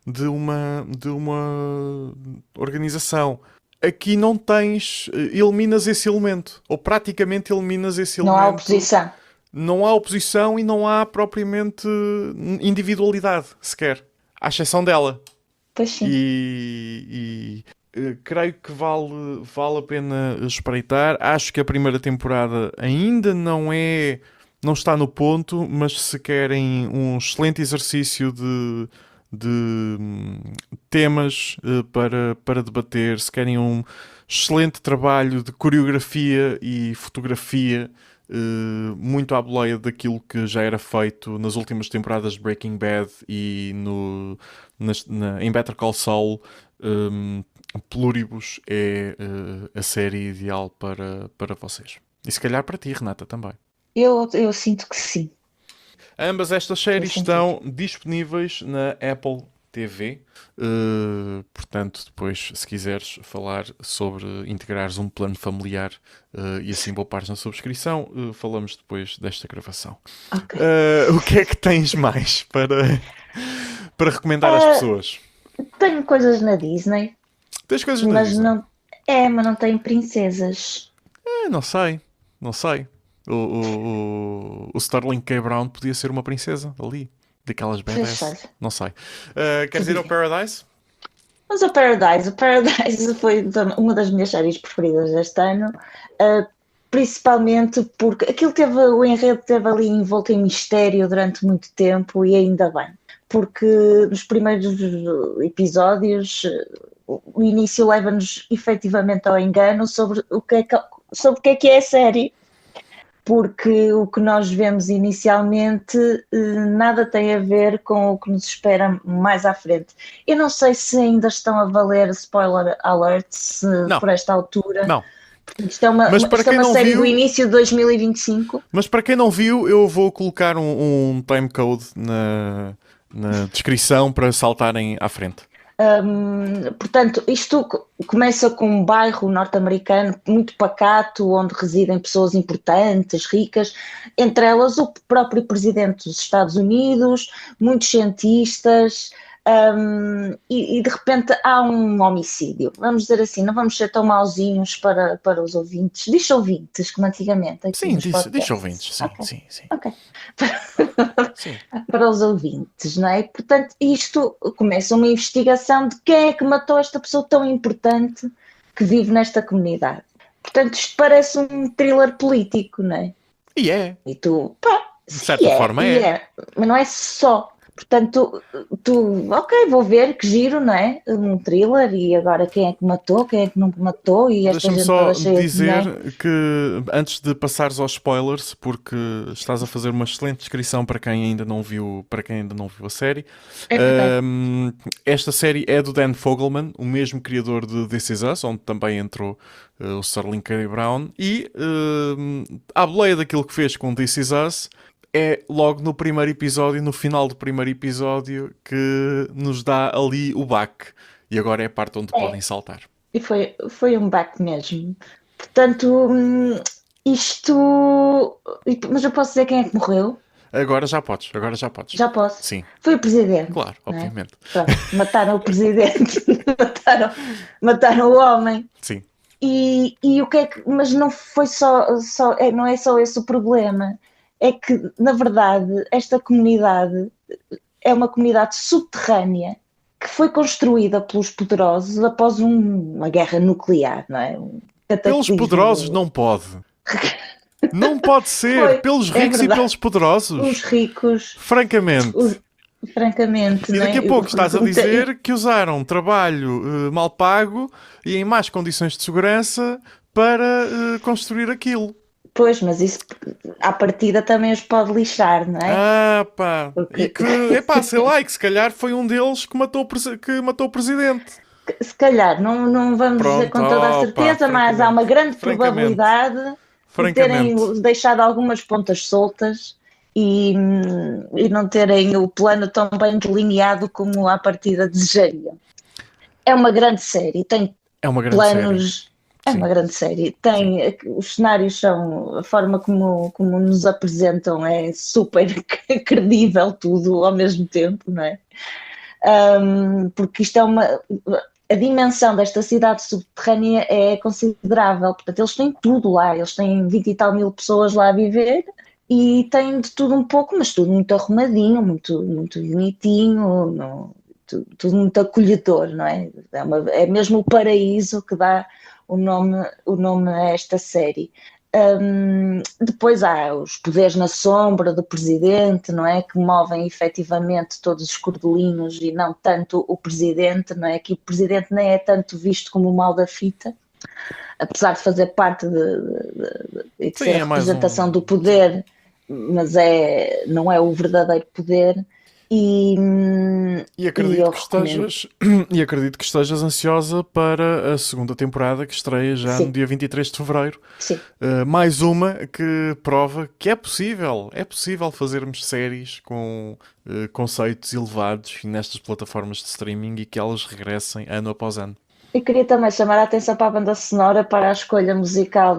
de uma organização. Aqui não tens, eliminas esse elemento, ou praticamente eliminas esse elemento. Não há oposição. Não há oposição e não há propriamente individualidade sequer, à exceção dela. Pois sim. E creio que vale a pena espreitar. Acho que a primeira temporada ainda não está no ponto, mas se querem um excelente exercício de temas para debater, se querem um excelente trabalho de coreografia e fotografia, muito à boleia daquilo que já era feito nas últimas temporadas de Breaking Bad e em Better Call Saul, Pluribus é a série ideal para vocês. E se calhar para ti, Renata, também. Eu sinto que sim. Ambas estas séries estão disponíveis na Apple TV. Portanto, depois, se quiseres falar sobre integrares um plano familiar e assim poupares na subscrição, falamos depois desta gravação. Okay. O que é que tens mais para recomendar às pessoas? Tenho coisas na Disney. Tens coisas na Disney? Mas não tem princesas. Não sei. O Sterling K. Brown podia ser uma princesa ali. Daquelas badass. Não sei. Queres ir ao Paradise? Mas o Paradise foi uma das minhas séries preferidas deste ano. Principalmente porque o enredo teve ali envolto em mistério durante muito tempo e ainda bem. Porque nos primeiros episódios o início leva-nos efetivamente ao engano sobre o que é a série. Porque o que nós vemos inicialmente nada tem a ver com o que nos espera mais à frente. Eu não sei se ainda estão a valer spoiler alerts por esta altura. Não. Isto é uma série do início de 2025. Mas para quem não viu, eu vou colocar um timecode na descrição para saltarem à frente. Portanto, isto começa com um bairro norte-americano muito pacato, onde residem pessoas importantes, ricas, entre elas o próprio presidente dos Estados Unidos, muitos cientistas, e de repente há um homicídio. Vamos dizer assim, não vamos ser tão mauzinhos para os ouvintes. Diz ouvintes, como antigamente. Sim, diz ouvintes, sim, okay. Sim. Ok. Sim. Para os ouvintes, não é? Portanto, isto começa uma investigação de quem é que matou esta pessoa tão importante que vive nesta comunidade. Portanto, isto parece um thriller político, não é? E é. E tu, de certa forma é. Mas não é só. Portanto, ok, vou ver, que giro, não é? Um thriller, e agora quem é que matou, quem é que não matou, e esta Deixa-me gente só toda cheia dizer de que, antes de passares aos spoilers, porque estás a fazer uma excelente descrição para quem ainda não viu a série, esta série é do Dan Fogelman, o mesmo criador de This Is Us, onde também entrou o Sterling K. Brown, e à boleia daquilo que fez com This Is Us, é logo no primeiro episódio, no final do primeiro episódio, que nos dá ali o baque. E agora é a parte onde podem saltar. E foi um baque mesmo. Portanto, isto... Mas eu posso dizer quem é que morreu? Agora já podes. Já posso? Sim. Foi o presidente. Claro, obviamente. Pronto, mataram o presidente. mataram o homem. Sim. E o que é que... Mas não foi não é só esse o problema. É que, na verdade, esta comunidade é uma comunidade subterrânea que foi construída pelos poderosos após uma guerra nuclear, não é? Pelos poderosos não pode. Não pode ser. Pelos ricos e pelos poderosos. Os ricos. Francamente. Francamente. E daqui a pouco estás a dizer que usaram trabalho mal pago e em más condições de segurança para construir aquilo. Pois, mas isso à partida também os pode lixar, não é? E que, sei lá, e que se calhar foi um deles que matou o presidente. Se calhar, não vamos dizer com toda a certeza, mas há uma grande probabilidade de terem deixado algumas pontas soltas e não terem o plano tão bem delineado como à partida desejariam. É uma grande série, tem É uma grande série. planos. É Sim, uma grande série. sim. Os cenários são, a forma como nos apresentam é super credível tudo ao mesmo tempo, não é? Porque isto é a dimensão desta cidade subterrânea é considerável. Portanto, eles têm tudo lá, eles têm 20 e tal mil pessoas lá a viver e têm de tudo um pouco, mas tudo muito arrumadinho, muito bonitinho, tudo muito acolhedor, não é? É mesmo o paraíso que dá o nome a esta série. Depois há os poderes na sombra do presidente, não é? Que movem efetivamente todos os cordelinhos e não tanto o presidente, não é? Que o presidente nem é tanto visto como o mal da fita, apesar de fazer parte de Sim, ser a é mais representação um. do Sim. poder, mas não é o verdadeiro poder. E, E e acredito eu que recomendo, estejas, e acredito que estejas ansiosa para a segunda temporada que estreia já no sim, dia 23 de fevereiro. sim. Mais uma que prova que é possível fazermos séries com conceitos elevados nestas plataformas de streaming e que elas regressem ano após ano. Eu queria também chamar a atenção para a banda sonora, para a escolha musical.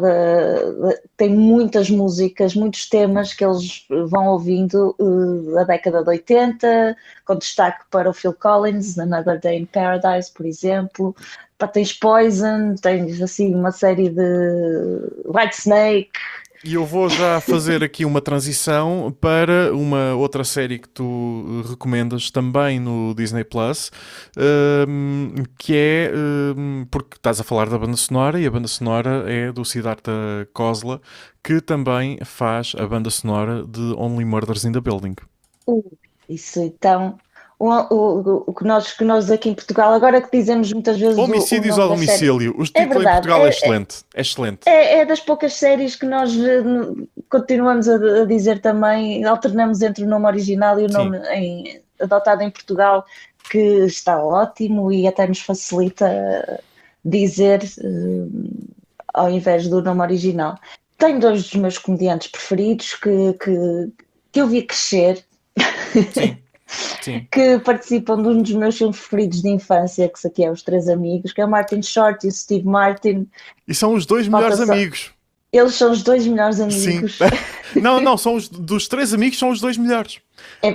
Tem muitas músicas, muitos temas que eles vão ouvindo da década de 80, com destaque para o Phil Collins, Another Day in Paradise, por exemplo. Pá, tens Poison, tens assim uma série de Whitesnake. E eu vou já fazer aqui uma transição para uma outra série que tu recomendas também no Disney Plus, que é porque estás a falar da banda sonora e a banda sonora é do Siddhartha Khosla, que também faz a banda sonora de Only Murders in the Building. Uh, Isso então. O que nós aqui em Portugal, agora que dizemos muitas vezes o Homicídios nome ao da série, domicílio. O é título em verdade, Portugal é excelente. É excelente. é das poucas séries que nós continuamos a dizer também, alternamos entre o nome original e o Sim. nome adotado em Portugal, que está ótimo e até nos facilita dizer ao invés do nome original. Tenho dois dos meus comediantes preferidos que eu vi crescer. Sim. Sim. Que participam de um dos meus filmes preferidos de infância, que isso aqui é Os Três Amigos, que é o Martin Short e o Steve Martin. E são os dois Falta melhores só. amigos. Eles são os dois melhores Sim. amigos. Não, não, são dos três amigos, são os dois melhores. É,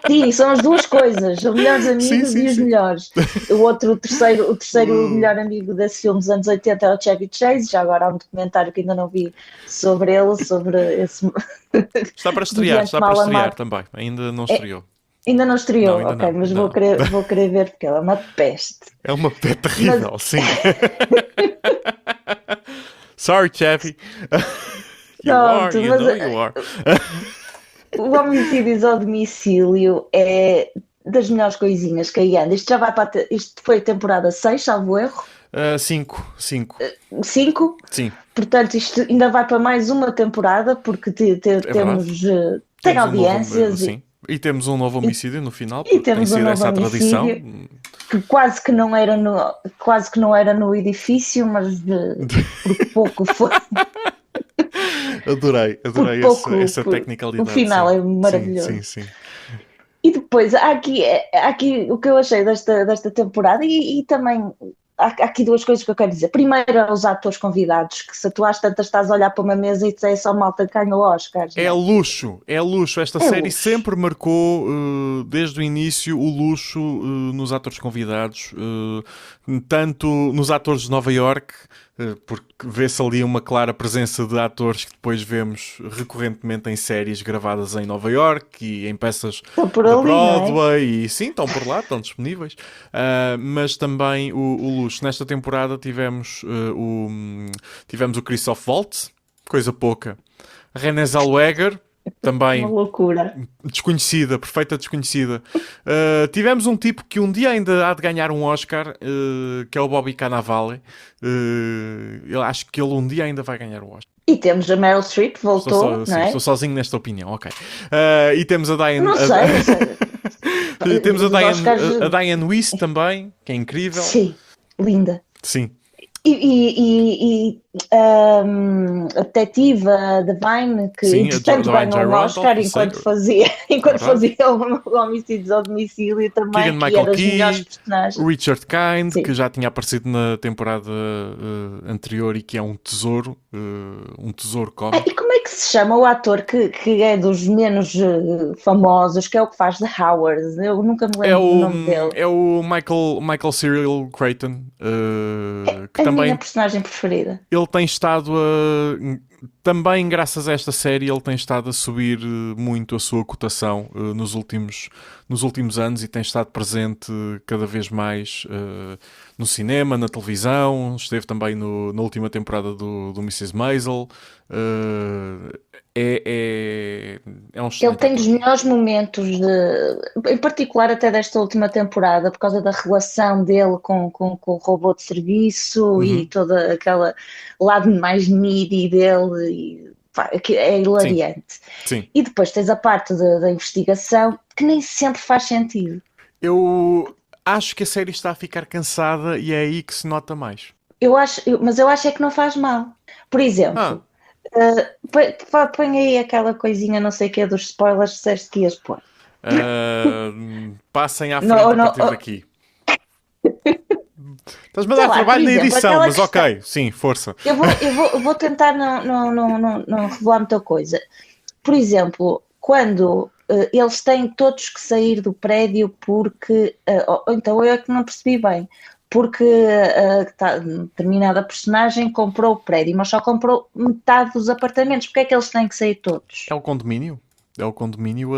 sim, são as duas coisas, os melhores Sim, amigos sim, e os sim. melhores. O terceiro melhor amigo desse filme dos anos 80 é o Chevy Chase. Já agora há um documentário que ainda não vi sobre ele, sobre esse Está comediante para mal estrear amado. também. Ainda não É, estreou. ainda não Não, estreou, ainda ok, não. mas vou Não. querer, vou querer ver porque ele é uma peste. É uma pé Mas terrível, sim. Sorry, Chappie. You are, pronto, you mas know you are. o Homicídios ao Domicílio é das melhores coisinhas que aí anda. Isto foi a temporada 6, salvo erro, Cinco, cinco. 5. Sim, Portanto, isto ainda vai para mais uma temporada, porque é verdade. tem Temos um novo, audiências sim. E temos um novo e, homicídio no final, e porque tem temos um sido novo essa a tradição. homicídio que quase que não era no edifício, mas por pouco foi. Adorei, Por adorei pouco, essa o tecnicalidade, final sim. é Sim, sim, maravilhoso. sim. E depois, há aqui o que eu achei desta temporada e também há aqui duas coisas que eu quero dizer. Primeiro, é os atores convidados, que se tu às tantas estás a olhar para uma mesa e é só malta que ganha Oscars, É não. luxo, é luxo. Esta É série luxo. sempre marcou, desde o início, o luxo nos atores convidados, tanto nos atores de Nova York, porque vê-se ali uma clara presença de atores que depois vemos recorrentemente em séries gravadas em Nova York e em peças Estou por da ali, não é? Broadway, e sim, estão por lá, estão disponíveis. Mas também o luxo. Nesta temporada tivemos o Christoph Waltz, coisa pouca. A Renée Zellweger, Uma também loucura. desconhecida, perfeita desconhecida. Tivemos um tipo que um dia ainda há de ganhar um Oscar, que é o Bobby Cannavale. Eu acho que ele um dia ainda vai ganhar o Oscar. E temos a Meryl Streep, voltou, não Sim, estou é? sozinho nesta opinião, ok. E temos a Diane... Não sei, não sei. temos Os Oscars, a Diane Weiss também, que é incrível. sim, linda. Sim. A detetive a Divine, que Sim, a entretanto Divine ganhou um Oscar Gyrandolph, sim, enquanto verdade. fazia o homicídios ao domicílio também, e é Keegan-Michael das melhores Key, personagens. Richard Kind, Sim. que já tinha aparecido na temporada anterior e que é um tesouro E cómico. como é que se chama o ator que é dos menos famosos, que é o que faz de Howard? Eu nunca me lembro do nome dele. É o Michael Cyril Creighton, que A minha também personagem preferida. ele tem estado a. Também, graças a esta série, ele tem estado a subir muito a sua cotação nos últimos anos e tem estado presente cada vez mais no cinema, na televisão. Esteve também na última temporada do Mrs. Maisel. É um Ele excelente tem ator. dos melhores momentos, em particular até desta última temporada, por causa da relação dele com o robô de serviço e Uhum. toda aquela lado mais needy dele, pá, que é Sim, hilariante. sim. E depois tens a parte da investigação, que nem sempre faz sentido. Eu acho que a série está a ficar cansada e é aí que se nota mais. Mas eu acho é que não faz mal. Por Ah, exemplo, põe aí aquela coisinha, não sei o que, dos spoilers, disseste que ias pôr. passem à frente Não, a não, partir daqui. Estás-me a sei dar lá, por trabalho na exemplo, edição, aquela mas questão. ok, sim, força. Eu vou tentar não revelar muita coisa. Por exemplo, quando eles têm todos que sair do prédio porque. Ou então eu é que não percebi bem. Porque determinada personagem comprou o prédio, mas só comprou metade dos apartamentos. Porque é que eles têm que sair É todos? o condomínio. É o condomínio,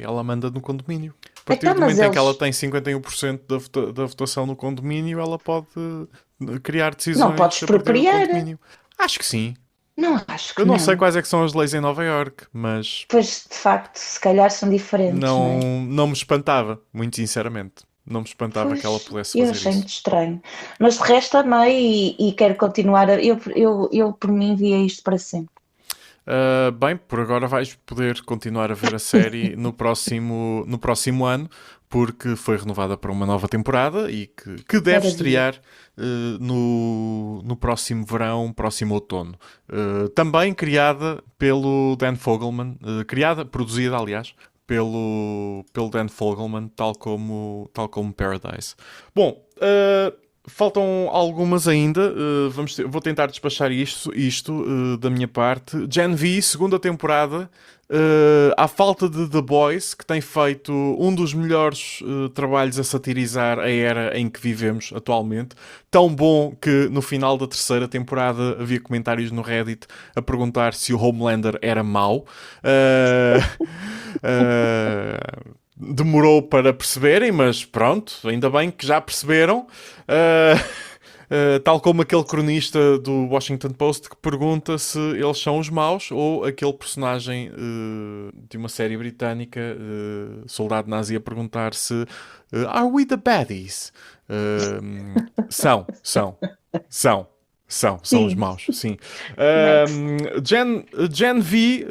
ela manda no condomínio. A partir Então, do mas momento em que ela eles tem 51% da votação no condomínio, ela pode criar não decisões podes a partir do expropriar. condomínio. Acho que sim. Não, acho Eu que não sei não. quais é que são as leis em Nova York, mas Pois, de facto, se calhar são diferentes, não é? não me espantava, muito sinceramente. Não me espantava que ela Pois, pudesse eu fazer achei isso. muito estranho. Mas de resto amei e quero continuar. Eu, por mim, via isto para sempre. Bem, por agora vais poder continuar a ver a série no próximo ano, porque foi renovada para uma nova temporada e que deve Maravilha. estrear no próximo verão, próximo outono. Também criada pelo Dan Fogelman, produzida, aliás, pelo Dan Fogelman, tal como Paradise. Bom, faltam algumas ainda. Vou tentar despachar isto da minha parte. Gen V, segunda temporada. À falta de The Boys, que tem feito um dos melhores trabalhos a satirizar a era em que vivemos atualmente. Tão bom que no final da terceira temporada havia comentários no Reddit a perguntar se o Homelander era mau. Demorou para perceberem, mas pronto, ainda bem que já perceberam. Tal como aquele cronista do Washington Post que pergunta se eles são os maus ou aquele personagem de uma série britânica, soldado nazi, a perguntar se Are we the baddies? São, são. São os Sim, maus, sim. next. Gen V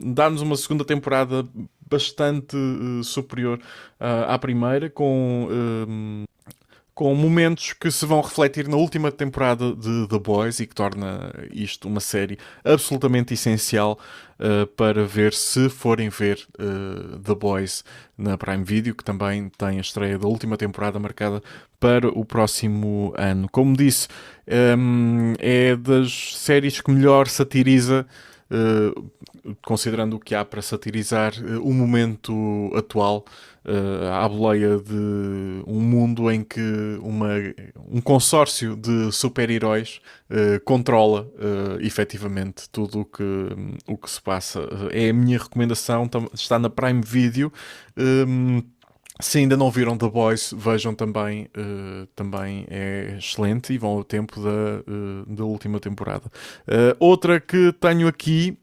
dá-nos uma segunda temporada bastante superior à primeira, com momentos que se vão refletir na última temporada de The Boys e que torna isto uma série absolutamente essencial para ver se forem ver The Boys na Prime Video, que também tem a estreia da última temporada marcada para o próximo ano. Como disse, é das séries que melhor satiriza, considerando o que há para satirizar o momento atual, à boleia de um mundo em que um consórcio de super-heróis controla efetivamente tudo o que se passa. É a minha recomendação, está na Prime Video. Se ainda não viram The Boys, vejam também. Também é excelente e vão ao tempo da última temporada. Outra que tenho aqui,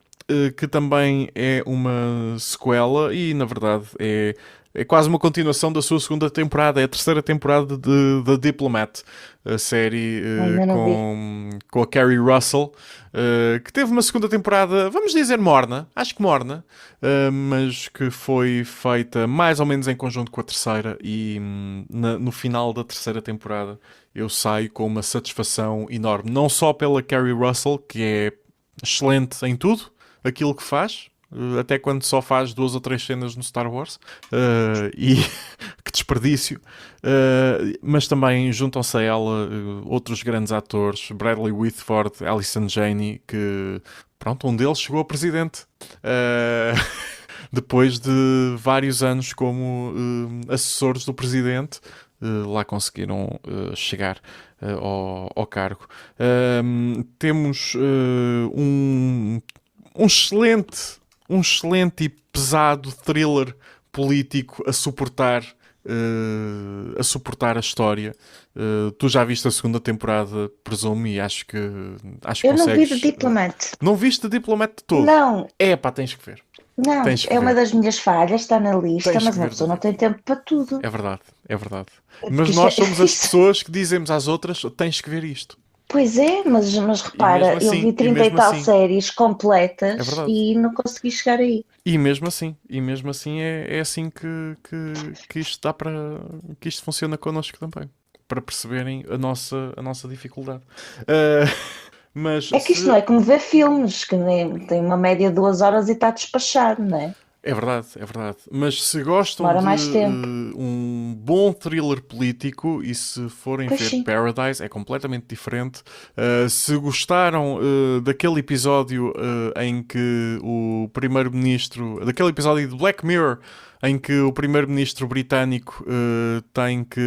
que também é uma sequela e, na verdade, é é quase uma continuação da sua segunda temporada. É a terceira temporada de The Diplomat, a série Ainda não vi. com a Kerry Russell, que teve uma segunda temporada, vamos dizer morna, acho que morna, mas que foi feita mais ou menos em conjunto com a terceira e no final da terceira temporada eu saio com uma satisfação enorme. Não só pela Kerry Russell, que é excelente em tudo aquilo que faz, até quando só faz 2 ou 3 cenas no Star Wars, e que desperdício, mas também juntam-se a ela outros grandes atores, Bradley Whitford, Allison Janney, que pronto, um deles chegou a presidente. Depois de vários anos como assessores do presidente, lá conseguiram chegar ao cargo. Temos um excelente e pesado thriller político a suportar a história. Tu já viste a segunda temporada, presumo, e acho que Eu não vi The consegues. Diplomat. Não viste Diplomat de todo? Não, É pá, tens que ver. não. Tens que É uma ver. das minhas falhas, está na lista, Tens mas que uma ver pessoa The não tem Diplomat. tempo para tudo. É verdade, é verdade. Porque Mas nós somos as pessoas que dizemos às outras: tens que ver isto. Pois é, mas repara, eu vi E 30 e mesmo tal assim, séries é completas verdade. e não consegui chegar aí. E mesmo assim é assim que isto dá para que isto funciona connosco também. Para perceberem a nossa dificuldade. Ah, mas É que isto não se. é como ver filmes, que tem uma média de 2 horas e está despachado, não é? É verdade, é verdade. Mas se gostam Demora de mais tempo. um bom thriller político e se forem Pois ver sim. Paradise, é completamente diferente. Se gostaram daquele episódio em que o primeiro-ministro, daquele episódio de Black Mirror, em que o primeiro-ministro britânico tem que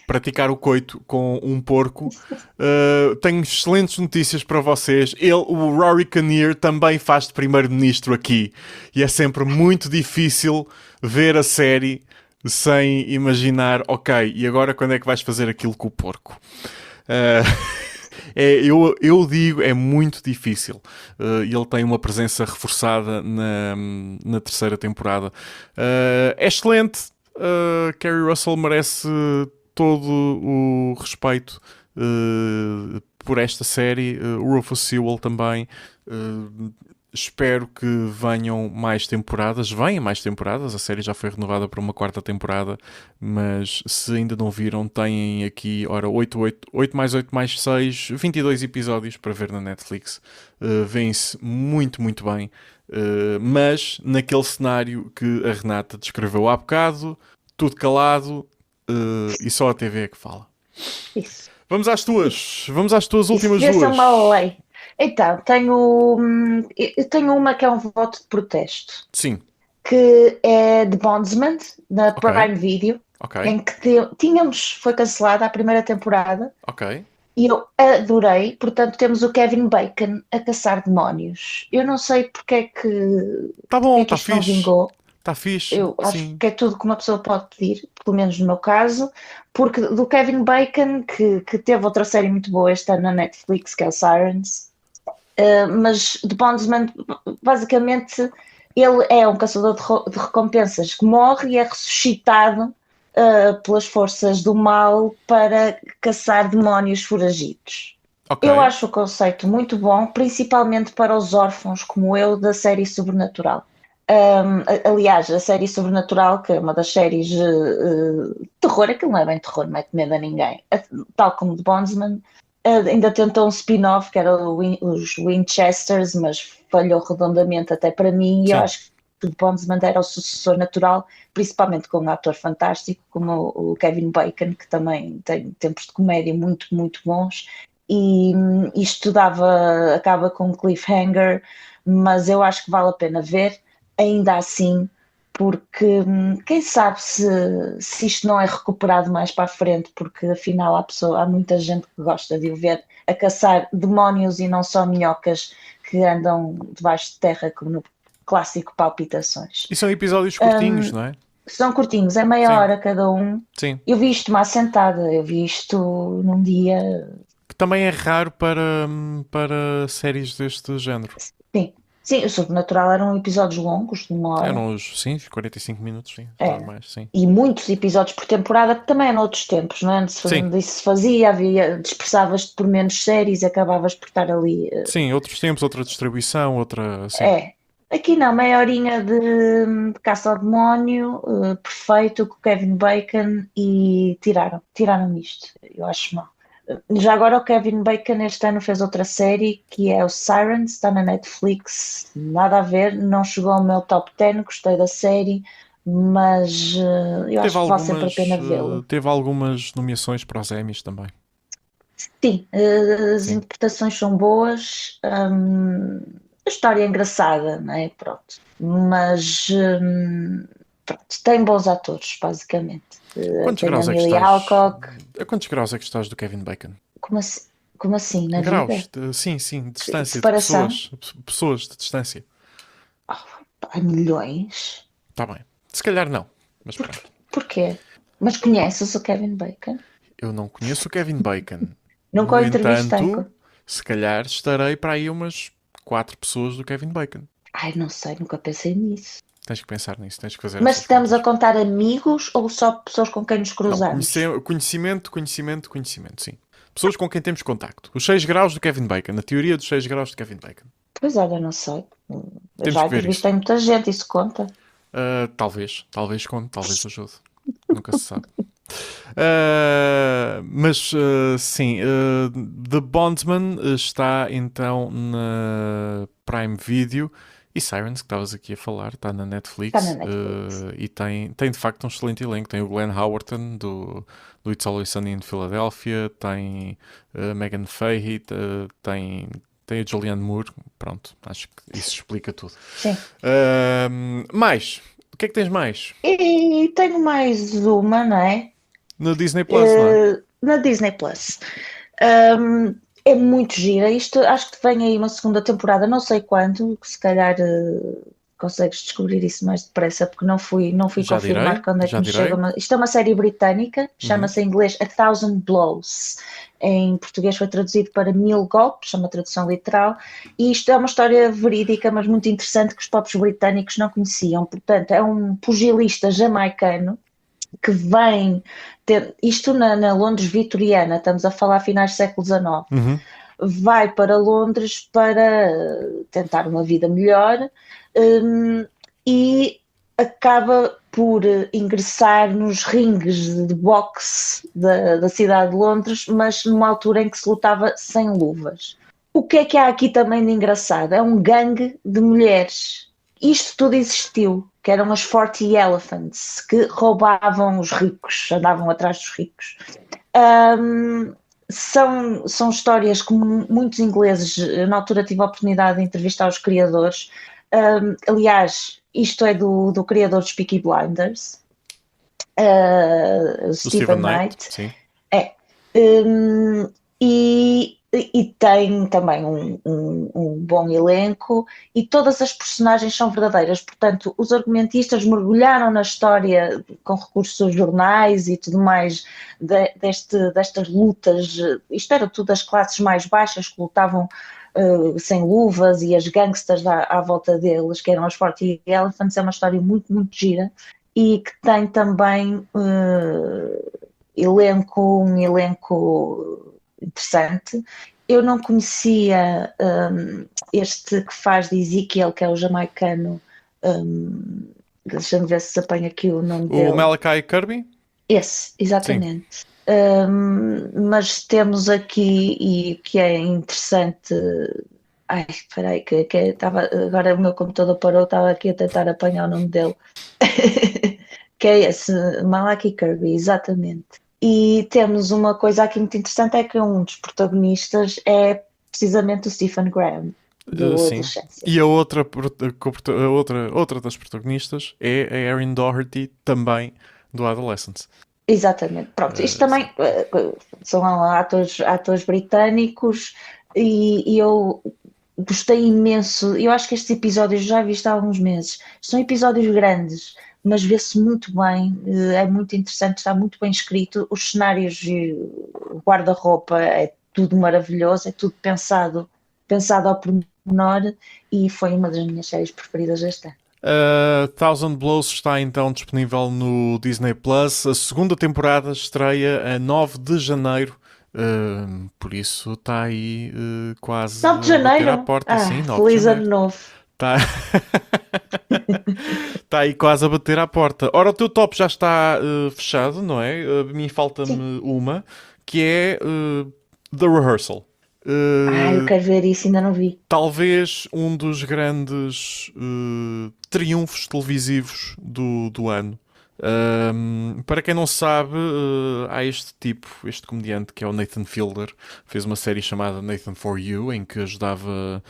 praticar o coito com um porco. Tenho excelentes notícias para vocês. O Rory Kinnear, também faz de primeiro-ministro aqui. E é sempre muito difícil ver a série sem imaginar, ok, e agora quando é que vais fazer aquilo com o porco? Eu digo, é muito difícil. Ele tem uma presença reforçada na terceira temporada. É excelente. Kerry Russell merece todo o respeito por esta série. O Rufus Sewell também. Espero que venham mais temporadas. Venham mais temporadas. A série já foi renovada para uma quarta temporada. Mas se ainda não viram, têm aqui, ora, 8 mais 8 mais 6, 22 episódios para ver na Netflix. Vêem-se muito, muito bem. Mas naquele cenário que a Renata descreveu há bocado, tudo calado e só a TV é que fala. Isso. Vamos às tuas Isso últimas devia ser duas. uma lei. Então, eu tenho uma que é um voto de protesto, Sim, que é The Bondsman, na ok, Prime Video, ok, em que foi cancelada a primeira temporada ok. e eu adorei. Portanto, temos o Kevin Bacon a caçar demónios. Eu não sei Tá porque bom, é que tá isto não fixe. vingou. Tá fixe, Eu acho sim. que é tudo que uma pessoa pode pedir, pelo menos no meu caso, porque do Kevin Bacon, que teve outra série muito boa este ano na Netflix, que é o Sirens, mas The Bondsman, basicamente, ele é um caçador de recompensas que morre e é ressuscitado pelas forças do mal para caçar demónios foragidos. Ok, Eu acho o conceito muito bom, principalmente para os órfãos como eu da série Sobrenatural. Aliás, a série Sobrenatural, que é uma das séries de terror, aquilo não é bem terror, não mete medo a ninguém, tal como The Bondsman, ainda tentou um spin-off que era os Winchesters, mas falhou redondamente até para mim, e eu sim. acho que The Bondsman era o sucessor natural, principalmente com um ator fantástico como o Kevin Bacon, que também tem tempos de comédia muito, muito bons, e isto acaba com um cliffhanger, mas eu acho que vale a pena ver ainda assim, porque quem sabe se isto não é recuperado mais para a frente, porque afinal há muita gente que gosta de o ver a caçar demónios e não só minhocas que andam debaixo de terra, como no clássico Palpitações. E são episódios curtinhos, não é? São curtinhos, é meia Sim, hora cada um. sim. Eu vi isto mais sentada, eu vi isto num dia. Que também é raro para séries deste género. Sim, Sim, o Sobrenatural eram episódios longos, de uma hora. Eram os, sim, 45 minutos, sim, É. normais, sim. E muitos episódios por temporada, porque também eram outros tempos, não é? Sim, Antes se fazia, havia, dispersavas-te por menos séries e acabavas por estar ali. sim, outros tempos, outra distribuição, outra, sim. É. Aqui não, meia horinha de caça ao demónio, perfeito, com o Kevin Bacon e tiraram isto. Eu acho mal. Já agora o Kevin Bacon este ano fez outra série que é o Sirens, está na Netflix, nada a ver, não chegou ao meu top 10, gostei da série, mas eu acho que vale sempre a pena vê-lo. Teve algumas nomeações para os Emmys também. Sim, as Sim. interpretações são boas, a história é engraçada, não é? Pronto. Mas pronto, tem bons atores, basicamente. Quantos Tem a graus é que Millie estás? Alcock. A quantos graus é que estás do Kevin Bacon? Como assim, como assim na vida? Graus, sim, sim, distância, de Separação? pessoas, pessoas de distância. Há milhões? Tá bem. Se calhar não, mas Porquê? pronto. Porquê? Mas conheces o Kevin Bacon? Eu não conheço o Kevin Bacon. Nunca o No entrevistei. entanto, se calhar estarei para aí umas 4 pessoas do Kevin Bacon. Ai, não sei, nunca pensei nisso. Tens que pensar nisso, tens que fazer Mas essas estamos a contas. contar amigos ou só pessoas com quem nos Não, cruzamos? conhecimento, sim. Pessoas com quem temos contacto. Os 6 graus do Kevin Bacon. A teoria dos 6 graus do Kevin Bacon. Pois olha, não sei. Eu Temos já que ver isso. entrevistei muita gente, isso conta. Talvez conte, talvez ajude. Nunca se sabe. Mas sim, The Bondsman está então na Prime Video e Sirens, que estavas aqui a falar, está na Está na Netflix Netflix. e tem de facto um excelente elenco. Tem o Glenn Howerton do It's Always Sunny in Philadelphia, tem Megan Fahey, tem a Julianne Moore. Pronto, acho que isso explica tudo. Sim. Mais, o que é que tens mais? E tenho mais uma, não é? No Disney Plus, não é? Na Disney Plus. É muito gira. Isto acho que vem aí uma segunda temporada, não sei quando, se calhar consegues descobrir isso mais depressa, porque não fui confirmar quando é que Já me chega. direi. Isto é uma série britânica, Uhum. chama-se em inglês A Thousand Blows. Em português foi traduzido para Mil Golpes, é uma tradução literal, e isto é uma história verídica, mas muito interessante que os próprios britânicos não conheciam. Portanto, é um pugilista jamaicano que vem ter, isto na Londres vitoriana, estamos a falar finais do século XIX, Uhum. vai para Londres para tentar uma vida melhor e acaba por ingressar nos ringues de boxe da cidade de Londres, mas numa altura em que se lutava sem luvas. O que é que há aqui também de engraçado? É um gangue de mulheres. Isto tudo existiu, que eram as 40 Elephants, que roubavam os ricos, andavam atrás dos ricos. São histórias que muitos ingleses, na altura tive a oportunidade de entrevistar os criadores. Aliás, isto é do criador dos Peaky Blinders, Do Stephen Steven Knight, Knight. sim. É. E tem também um bom elenco e todas as personagens são verdadeiras, portanto os argumentistas mergulharam na história com recursos aos jornais e tudo mais destas lutas, isto era tudo as classes mais baixas que lutavam sem luvas e as gangsters à volta deles, que eram as 40 Elephants. É uma história muito, muito gira e que tem também um elenco interessante. Eu não conhecia este que faz de Ezekiel, que é o jamaicano. Deixa-me ver se apanho aqui o nome O dele. Malachi Kirby? Esse, exatamente. Mas temos aqui, e que é interessante. Ai, espera aí, que agora o meu computador parou, estava aqui a tentar apanhar o nome dele. Que é esse, Malachi Kirby, exatamente. E temos uma coisa aqui muito interessante, é que um dos protagonistas é precisamente o Stephen Graham, do Sim. Adolescência. E outra das protagonistas é a Erin Doherty, também do Adolescence. Exatamente. Pronto, isto também são atores britânicos e eu gostei imenso. Eu acho que estes episódios, já vi isto há alguns meses, são episódios grandes, mas vê-se muito bem, é muito interessante, está muito bem escrito. Os cenários e o guarda-roupa é tudo maravilhoso, é tudo pensado pensado ao pormenor e foi uma das minhas séries preferidas este ano. Thousand Blows está então disponível no Disney Plus. A segunda temporada estreia a 9 de janeiro. Por isso está aí quase 9 de a bater à janeiro? porta. Sim, 9 de Feliz janeiro. ano novo. Está tá aí quase a bater à porta. Ora, o teu top já está fechado, não é? A mim falta-me uma, que é The Rehearsal. Eu quero ver isso, ainda não vi. Talvez um dos grandes triunfos televisivos do ano. Para quem não sabe, há este comediante que é o Nathan Fielder, fez uma série chamada Nathan For You, em que ajudava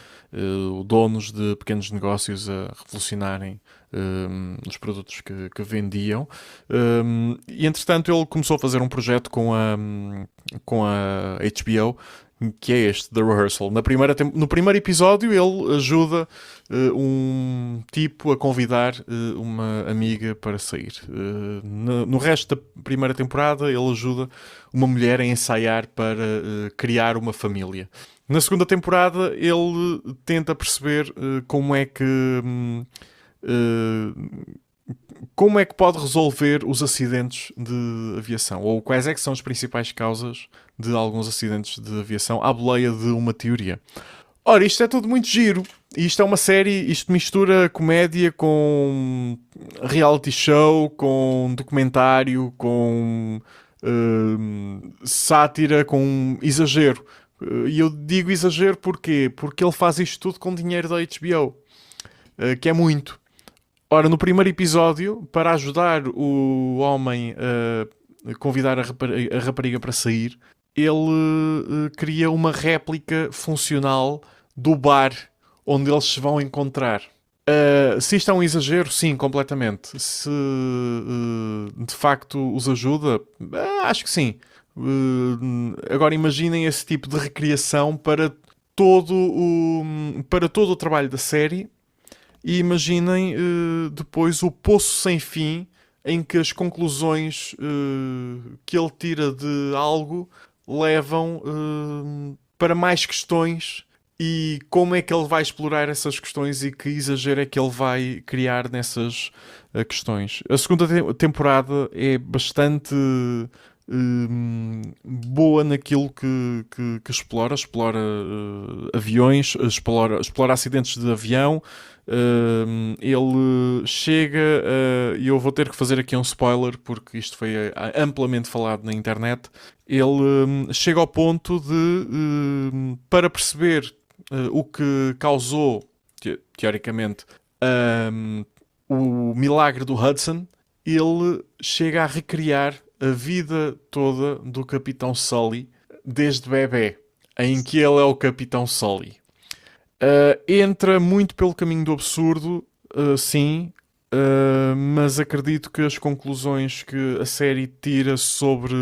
donos de pequenos negócios a revolucionarem os produtos que vendiam. E entretanto ele começou a fazer um projeto com a HBO, que é este, The Rehearsal. No primeiro episódio ele ajuda um tipo a convidar uma amiga para sair. No resto da primeira temporada ele ajuda uma mulher a ensaiar para criar uma família. Na segunda temporada ele tenta perceber como é que pode resolver os acidentes de aviação, ou quais é que são as principais causas de alguns acidentes de aviação à boleia de uma teoria. Ora, isto é tudo muito giro. Isto é uma série, isto mistura comédia com reality show, com documentário, com sátira, com exagero. E eu digo exagero porquê? Porque ele faz isto tudo com dinheiro da HBO, que é muito. Ora, no primeiro episódio, para ajudar o homem a convidar a rapariga para sair, ele cria uma réplica funcional do bar onde eles se vão encontrar. Se isto é um exagero, sim, completamente. Se de facto os ajuda, acho que sim. Agora imaginem esse tipo de recriação para todo o trabalho da série. E imaginem depois o poço sem fim em que as conclusões que ele tira de algo levam para mais questões e como é que ele vai explorar essas questões e que exagero é que ele vai criar nessas questões. A segunda temporada é bastante boa naquilo que explora aviões, explora acidentes de avião. Ele chega e eu vou ter que fazer aqui um spoiler porque isto foi amplamente falado na internet. Ele chega ao ponto de para perceber o que causou teoricamente o milagre do Hudson, ele chega a recriar a vida toda do Capitão Sully desde bebê, em que ele é o Capitão Sully. Entra muito pelo caminho do absurdo, sim, mas acredito que as conclusões que a série tira sobre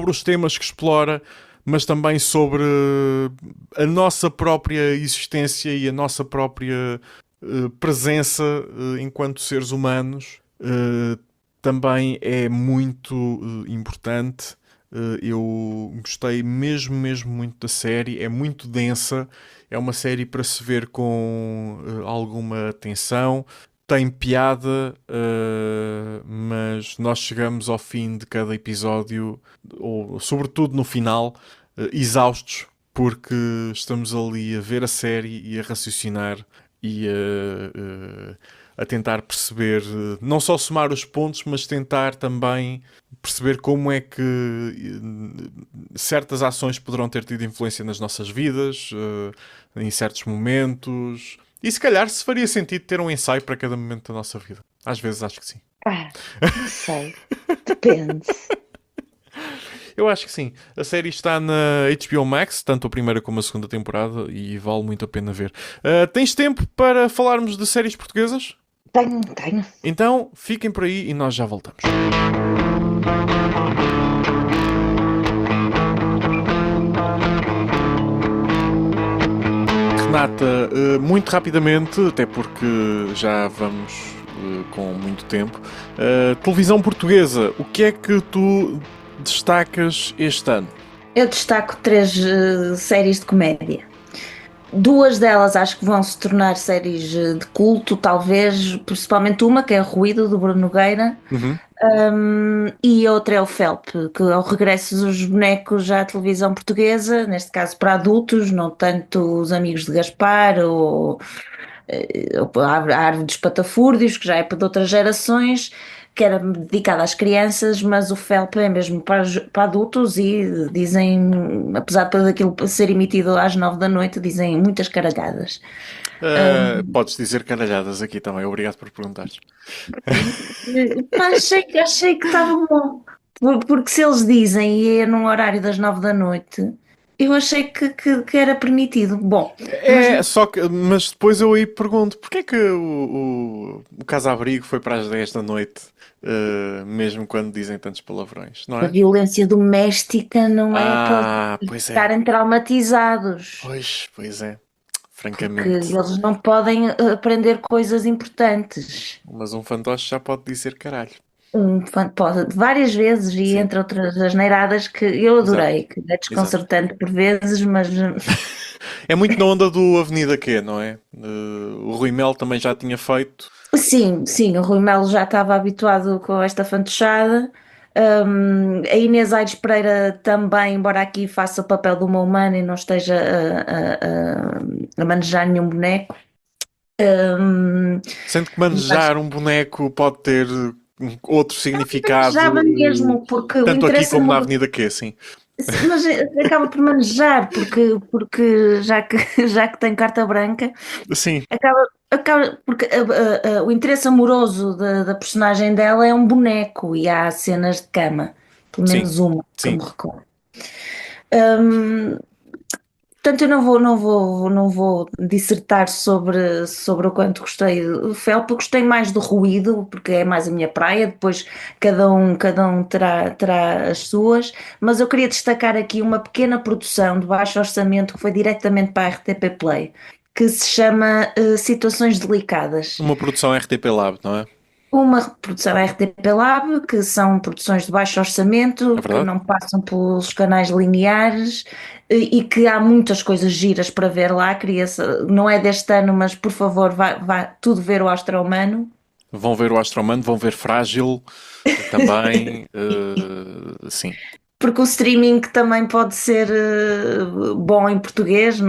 os temas que explora, mas também sobre a nossa própria existência e a nossa própria presença enquanto seres humanos, também é muito importante. Eu gostei mesmo muito da série. É muito densa. É uma série para se ver com alguma atenção. Tem piada, mas nós chegamos ao fim de cada episódio, ou sobretudo no final, exaustos, porque estamos ali a ver a série e a raciocinar e a tentar perceber, não só somar os pontos, mas tentar também perceber como é que certas ações poderão ter tido influência nas nossas vidas, em certos momentos. E se calhar se faria sentido ter um ensaio para cada momento da nossa vida. Às vezes acho que sim. Não sei. Depende. Eu acho que sim. A série está na HBO Max, tanto a primeira como a segunda temporada, e vale muito a pena ver. Tens tempo para falarmos de séries portuguesas? Tenho. Então, fiquem por aí e nós já voltamos. Renata, muito rapidamente, até porque já vamos com muito tempo. Televisão portuguesa, o que é que tu destacas este ano? Eu destaco 3 séries de comédia. Duas delas acho que vão se tornar séries de culto, talvez, principalmente uma, que é Ruído, do Bruno Nogueira, Uhum. e outra é o Felp, que é o regresso dos bonecos à televisão portuguesa, neste caso para adultos, não tanto os Amigos de Gaspar ou a Árvore dos Patafúrdios, que já é para de outras gerações, que era dedicada às crianças, mas o Felp é mesmo para adultos e dizem, apesar de tudo aquilo ser emitido às 9 da noite, dizem muitas caralhadas. Podes dizer caralhadas aqui também, obrigado por perguntares. Mas achei que estava bom. Porque se eles dizem e é num horário das 9 da noite, eu achei que era permitido. Bom, mas É, só que, mas depois eu aí pergunto, porquê é que o casa-abrigo foi para as 10 da noite, mesmo quando dizem tantos palavrões, não a é? violência doméstica não é para Ah, eles pois é. ficarem traumatizados, Pois é. porque Francamente. eles não podem aprender coisas importantes. Mas um fantoche já pode dizer caralho. Pode, várias vezes, e Sim, entre outras asneiras que eu exato, adorei, que é exato. desconcertante por vezes, mas É muito na onda do Avenida Q, não é? O Rui Mel também já tinha feito. sim, sim, o Rui Melo já estava habituado com esta fantochada. A Inês Aires Pereira também, embora aqui faça o papel de uma humana e não esteja a manejar nenhum boneco. Hum, Sendo que mas manejar um boneco pode ter outro manejava significado, mesmo, porque o tanto aqui interesse como na amoroso. Avenida Q, sim. Mas acaba por manejar, porque já que, já que tem carta branca. Sim, Porque o interesse amoroso da personagem dela é um boneco e há cenas de cama, pelo sim, menos uma que eu sim. me recordo. Hum, Portanto, eu não vou dissertar sobre o quanto gostei do Felpa. Gostei mais do Ruído, porque é mais a minha praia. Depois cada um terá as suas. Mas eu queria destacar aqui uma pequena produção de baixo orçamento que foi diretamente para a RTP Play, que se chama Situações Delicadas. Uma produção RTP Lab, não é? Uma produção RTP Lab, que são produções de baixo É orçamento, que verdade? não passam pelos canais lineares e que há muitas coisas giras para ver lá. Não é deste ano, mas por favor, vá tudo ver o Astro Humano. Vão ver o Astroman, vão ver Frágil também. Sim, Porque o streaming também pode ser bom em português,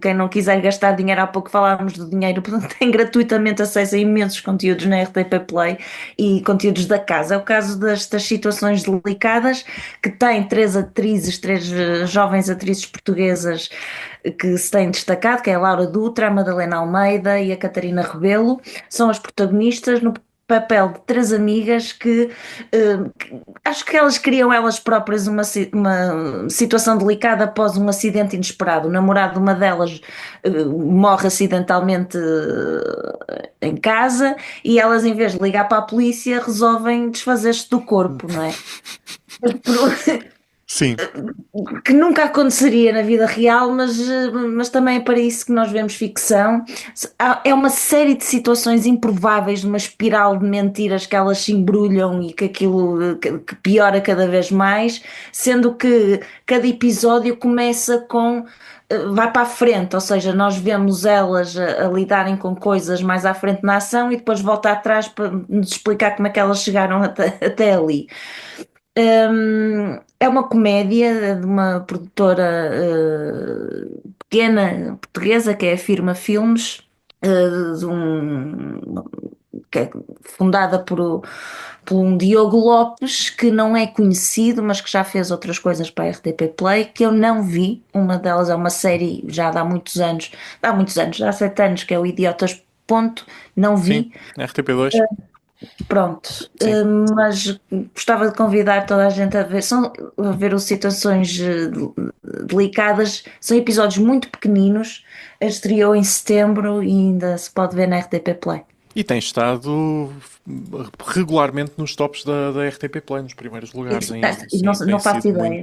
quem não quiser gastar dinheiro, há pouco falámos do dinheiro, portanto tem gratuitamente acesso a imensos conteúdos na RTP Play e conteúdos da casa. É o caso destas situações delicadas, que tem três atrizes, três jovens atrizes portuguesas que se têm destacado, que é a Laura Dutra, a Madalena Almeida e a Catarina Rebelo, são as protagonistas no papel de três amigas que acho que elas criam elas próprias uma situação delicada após um acidente inesperado. O namorado de uma delas morre acidentalmente em casa e elas, em vez de ligar para a polícia, resolvem desfazer-se do corpo, não é? sim. Que nunca aconteceria na vida real, mas também é para isso que nós vemos ficção. É uma série de situações improváveis, de uma espiral de mentiras que elas se embrulham e que aquilo que piora cada vez mais, sendo que cada episódio começa com. Vai para a frente, ou seja, nós vemos elas a lidarem com coisas mais à frente na ação e depois volta atrás para nos explicar como é que elas chegaram até ali. É uma comédia de uma produtora pequena portuguesa que é a Firma Filmes, que é fundada por um Diogo Lopes, que não é conhecido, mas que já fez outras coisas para a RTP Play, que eu não vi. Uma delas é uma série já de há muitos anos, há 7 anos, que é o Idiotas. Ponto, não Sim, vi. RTP2. Pronto, Sim. mas gostava de convidar toda a gente a ver o Situações Delicadas. São episódios muito pequeninos, estreou em setembro e ainda se pode ver na RTP Play. E tem estado regularmente nos tops da RTP Play, nos primeiros lugares ainda. E não, Sim, não faço ideia.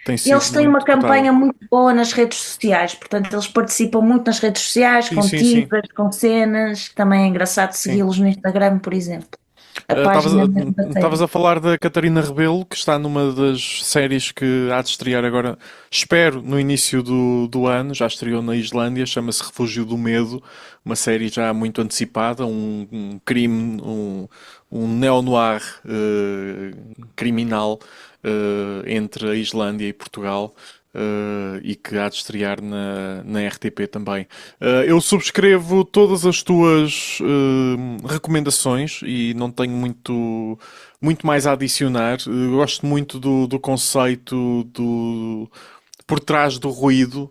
tem sido Eles têm uma muito cotada. campanha muito boa nas redes sociais, portanto, eles participam muito nas redes sociais, Sim, com sim, sim, teasers, com cenas. Também é engraçado sim. segui-los no Instagram, por exemplo. A página mesmo da Estavas série. a falar da Catarina Rebelo, que está numa das séries que há de estrear agora, espero, no início do ano. Já estreou na Islândia, chama-se Refúgio do Medo, uma série já muito antecipada, um crime, um neo-noir criminal entre a Islândia e Portugal. E que há de estrear na RTP também. Eu subscrevo todas as tuas recomendações e não tenho muito mais a adicionar. Gosto muito do conceito por trás do ruído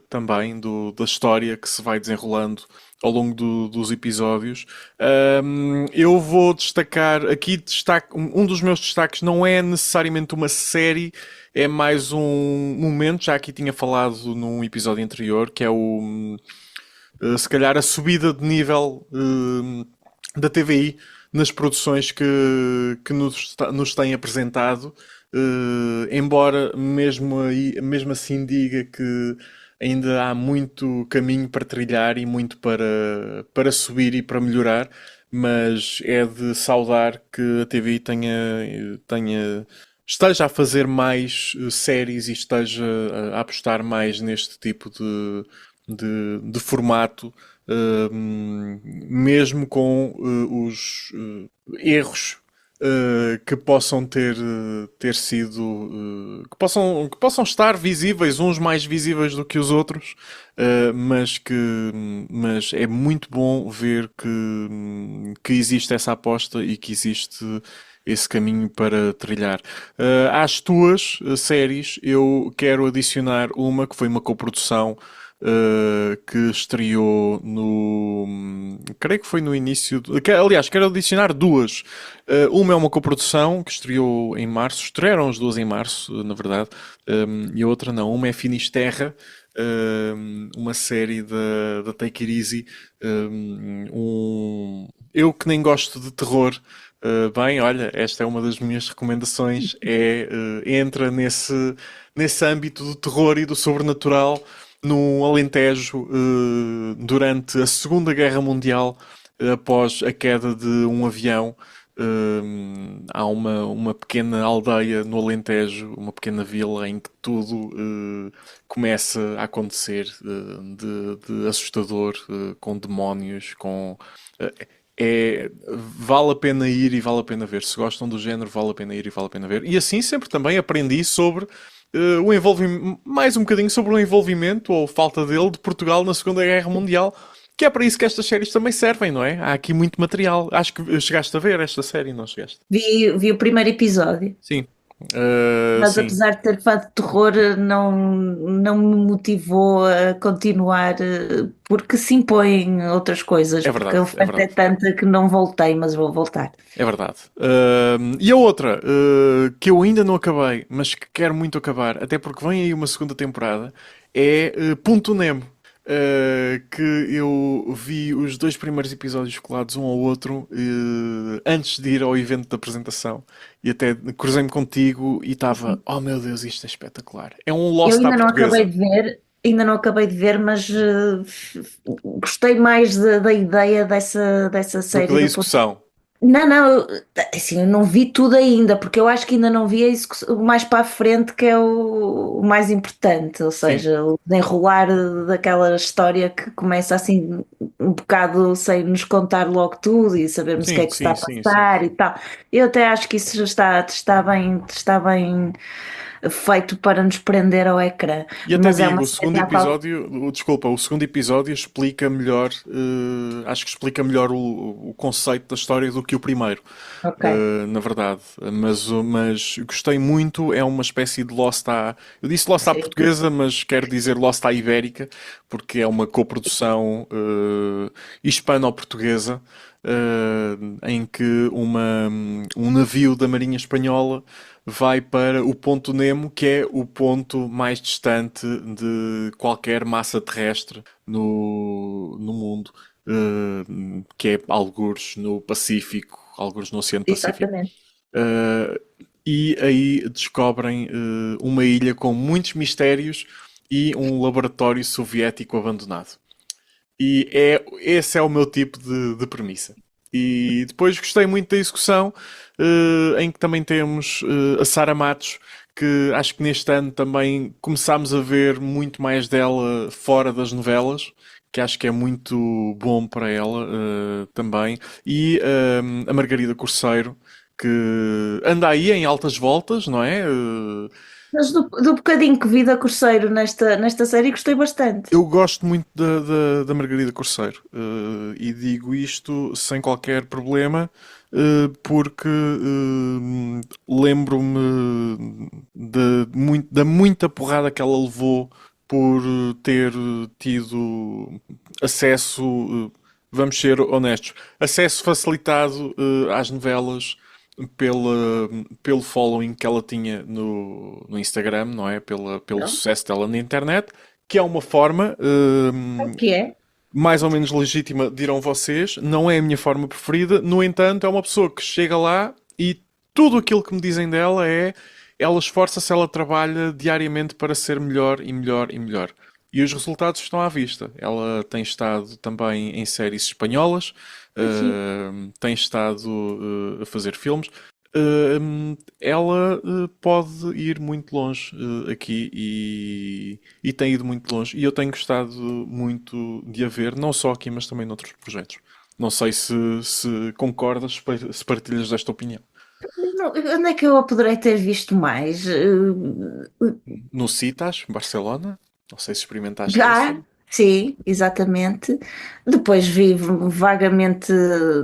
também, da história que se vai desenrolando ao longo dos episódios. Eu vou destacar aqui, um dos meus destaques não é necessariamente uma série, é mais um momento, já aqui tinha falado num episódio anterior, que é se calhar a subida de nível da TVI nas produções que nos têm apresentado. Embora mesmo assim diga que ainda há muito caminho para trilhar e muito para subir e para melhorar, mas é de saudar que a TVI esteja a fazer mais séries e esteja a apostar mais neste tipo de formato, mesmo com os erros que possam ter sido que possam estar visíveis, uns mais visíveis do que os outros, mas é muito bom ver que existe essa aposta e que existe esse caminho para trilhar. Às tuas séries, eu quero adicionar uma que foi uma coprodução que estreou creio que foi no início. Aliás, quero adicionar duas. Uma é uma coprodução que estreou em março, estrearam as duas em março, na verdade, e a outra não. Uma é Finisterra, uma série da Take It Easy. Eu que nem gosto de terror. Bem, olha, esta é uma das minhas recomendações. Entra nesse âmbito do terror e do sobrenatural no Alentejo durante a Segunda Guerra Mundial, após a queda de um avião. Há uma pequena aldeia no Alentejo, uma pequena vila em que tudo começa a acontecer de assustador, com demónios, vale a pena ir e vale a pena ver. Se gostam do género, vale a pena ir e vale a pena ver. E assim sempre também aprendi sobre o envolvimento, mais um bocadinho sobre o envolvimento ou falta dele de Portugal na Segunda Guerra Mundial, que é para isso que estas séries também servem, não é? Há aqui muito material. Acho que chegaste a ver esta série, não chegaste? Vi o primeiro episódio. Sim. Mas Sim, apesar de ser fã de terror, não me motivou a continuar, porque se impõem outras coisas, é porque a verdade, é oferta é verdade. tanta que não voltei, mas vou voltar. É verdade. E a outra, que eu ainda não acabei, mas que quero muito acabar, até porque vem aí uma segunda temporada, é Ponto Nemo. Que eu vi os dois primeiros episódios colados um ao outro antes de ir ao evento de apresentação e até cruzei-me contigo e estava, oh meu Deus, isto é espetacular. É um Eu Lost à ainda não acabei portuguesa. de ver, mas gostei mais da ideia dessa Do que série da do. execução. Não, assim, eu não vi tudo ainda, porque eu acho que ainda não vi o mais para a frente, que é o mais importante, ou Sim, seja, o desenrolar daquela história que começa assim um bocado sem nos contar logo tudo e sabermos o que é sim, que se está sim, a sim, sim. passar e tal. Eu até acho que isso está bem feito para nos prender ao ecrã, E até mas é digo, uma o segundo série à qual. episódio, desculpa, o segundo episódio explica melhor, acho que explica melhor o conceito da história do que o primeiro, Ok, na verdade. Mas gostei muito, é uma espécie de Lost eu disse Lost à sim, portuguesa, mas quero dizer Lost à ibérica, porque é uma coprodução hispano-portuguesa, em que um navio da Marinha Espanhola vai para o ponto Nemo, que é o ponto mais distante de qualquer massa terrestre no mundo, que é algures no Pacífico, algures no Oceano Pacífico. exatamente. Uh, e aí descobrem uma ilha com muitos mistérios e um laboratório soviético abandonado. E esse é o meu tipo de premissa. E depois gostei muito da execução, em que também temos a Sara Matos, que acho que neste ano também começámos a ver muito mais dela fora das novelas, que acho que é muito bom para ela também. E a Margarida Corceiro, que anda aí em altas voltas, não é? Mas do bocadinho que vi da Corceiro nesta série, gostei bastante. Eu gosto muito da Margarida Corceiro, e digo isto sem qualquer problema, porque lembro-me da muita porrada que ela levou por ter tido acesso, vamos ser honestos, acesso facilitado às novelas pelo following que ela tinha no Instagram, não é? Pelo Pronto. sucesso dela na internet, que é uma forma O que é? mais ou menos legítima, dirão vocês. Não é a minha forma preferida. No entanto, é uma pessoa que chega lá e tudo aquilo que me dizem dela é ela esforça-se, ela trabalha diariamente para ser melhor e melhor e melhor. E os resultados estão à vista. Ela tem estado também em séries espanholas, Sim. tem estado a fazer filmes. Ela pode ir muito longe aqui e tem ido muito longe. E eu tenho gostado muito de a ver, não só aqui, mas também noutros projetos. Não sei se concordas, se partilhas desta opinião. Onde é que eu a poderei ter visto mais? No Citas, Barcelona, não sei se experimentaste esse. Já, sim, exatamente. Depois vi vagamente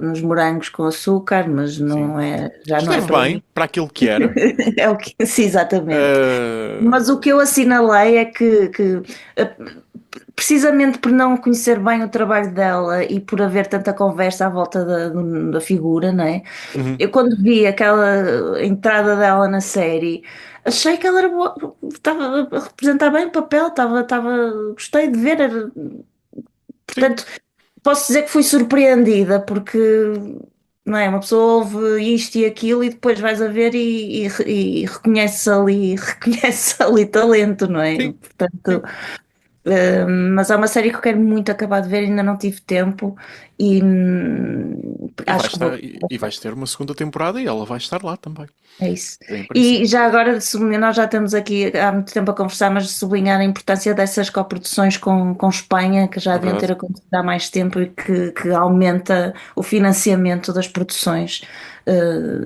nos morangos com açúcar, mas Sim. não é, já não é Esteve para bem mim. para aquilo que era. É o que, sim, exatamente. Uh, Mas o que eu assinalei é que, eh, precisamente por não conhecer bem o trabalho dela e por haver tanta conversa à volta da figura, não é? uhum. Eu quando vi aquela entrada dela na série, achei que ela era boa, estava a representar bem o papel, gostei de ver. Sim, Portanto, posso dizer que fui surpreendida, porque não é, uma pessoa ouve isto e aquilo e depois vais a ver e reconhece ali, reconhece ali talento, não é? sim, Portanto, sim. mas é uma série que eu quero muito acabar de ver, ainda não tive tempo e E acho que vou. e vais ter uma segunda temporada e ela vai estar lá também, É isso. em E princípio. já agora, nós já temos aqui há muito tempo a conversar, mas de sublinhar a importância dessas coproduções com Espanha, que já É deviam ter verdade. acontecido há mais tempo e que aumenta o financiamento das produções,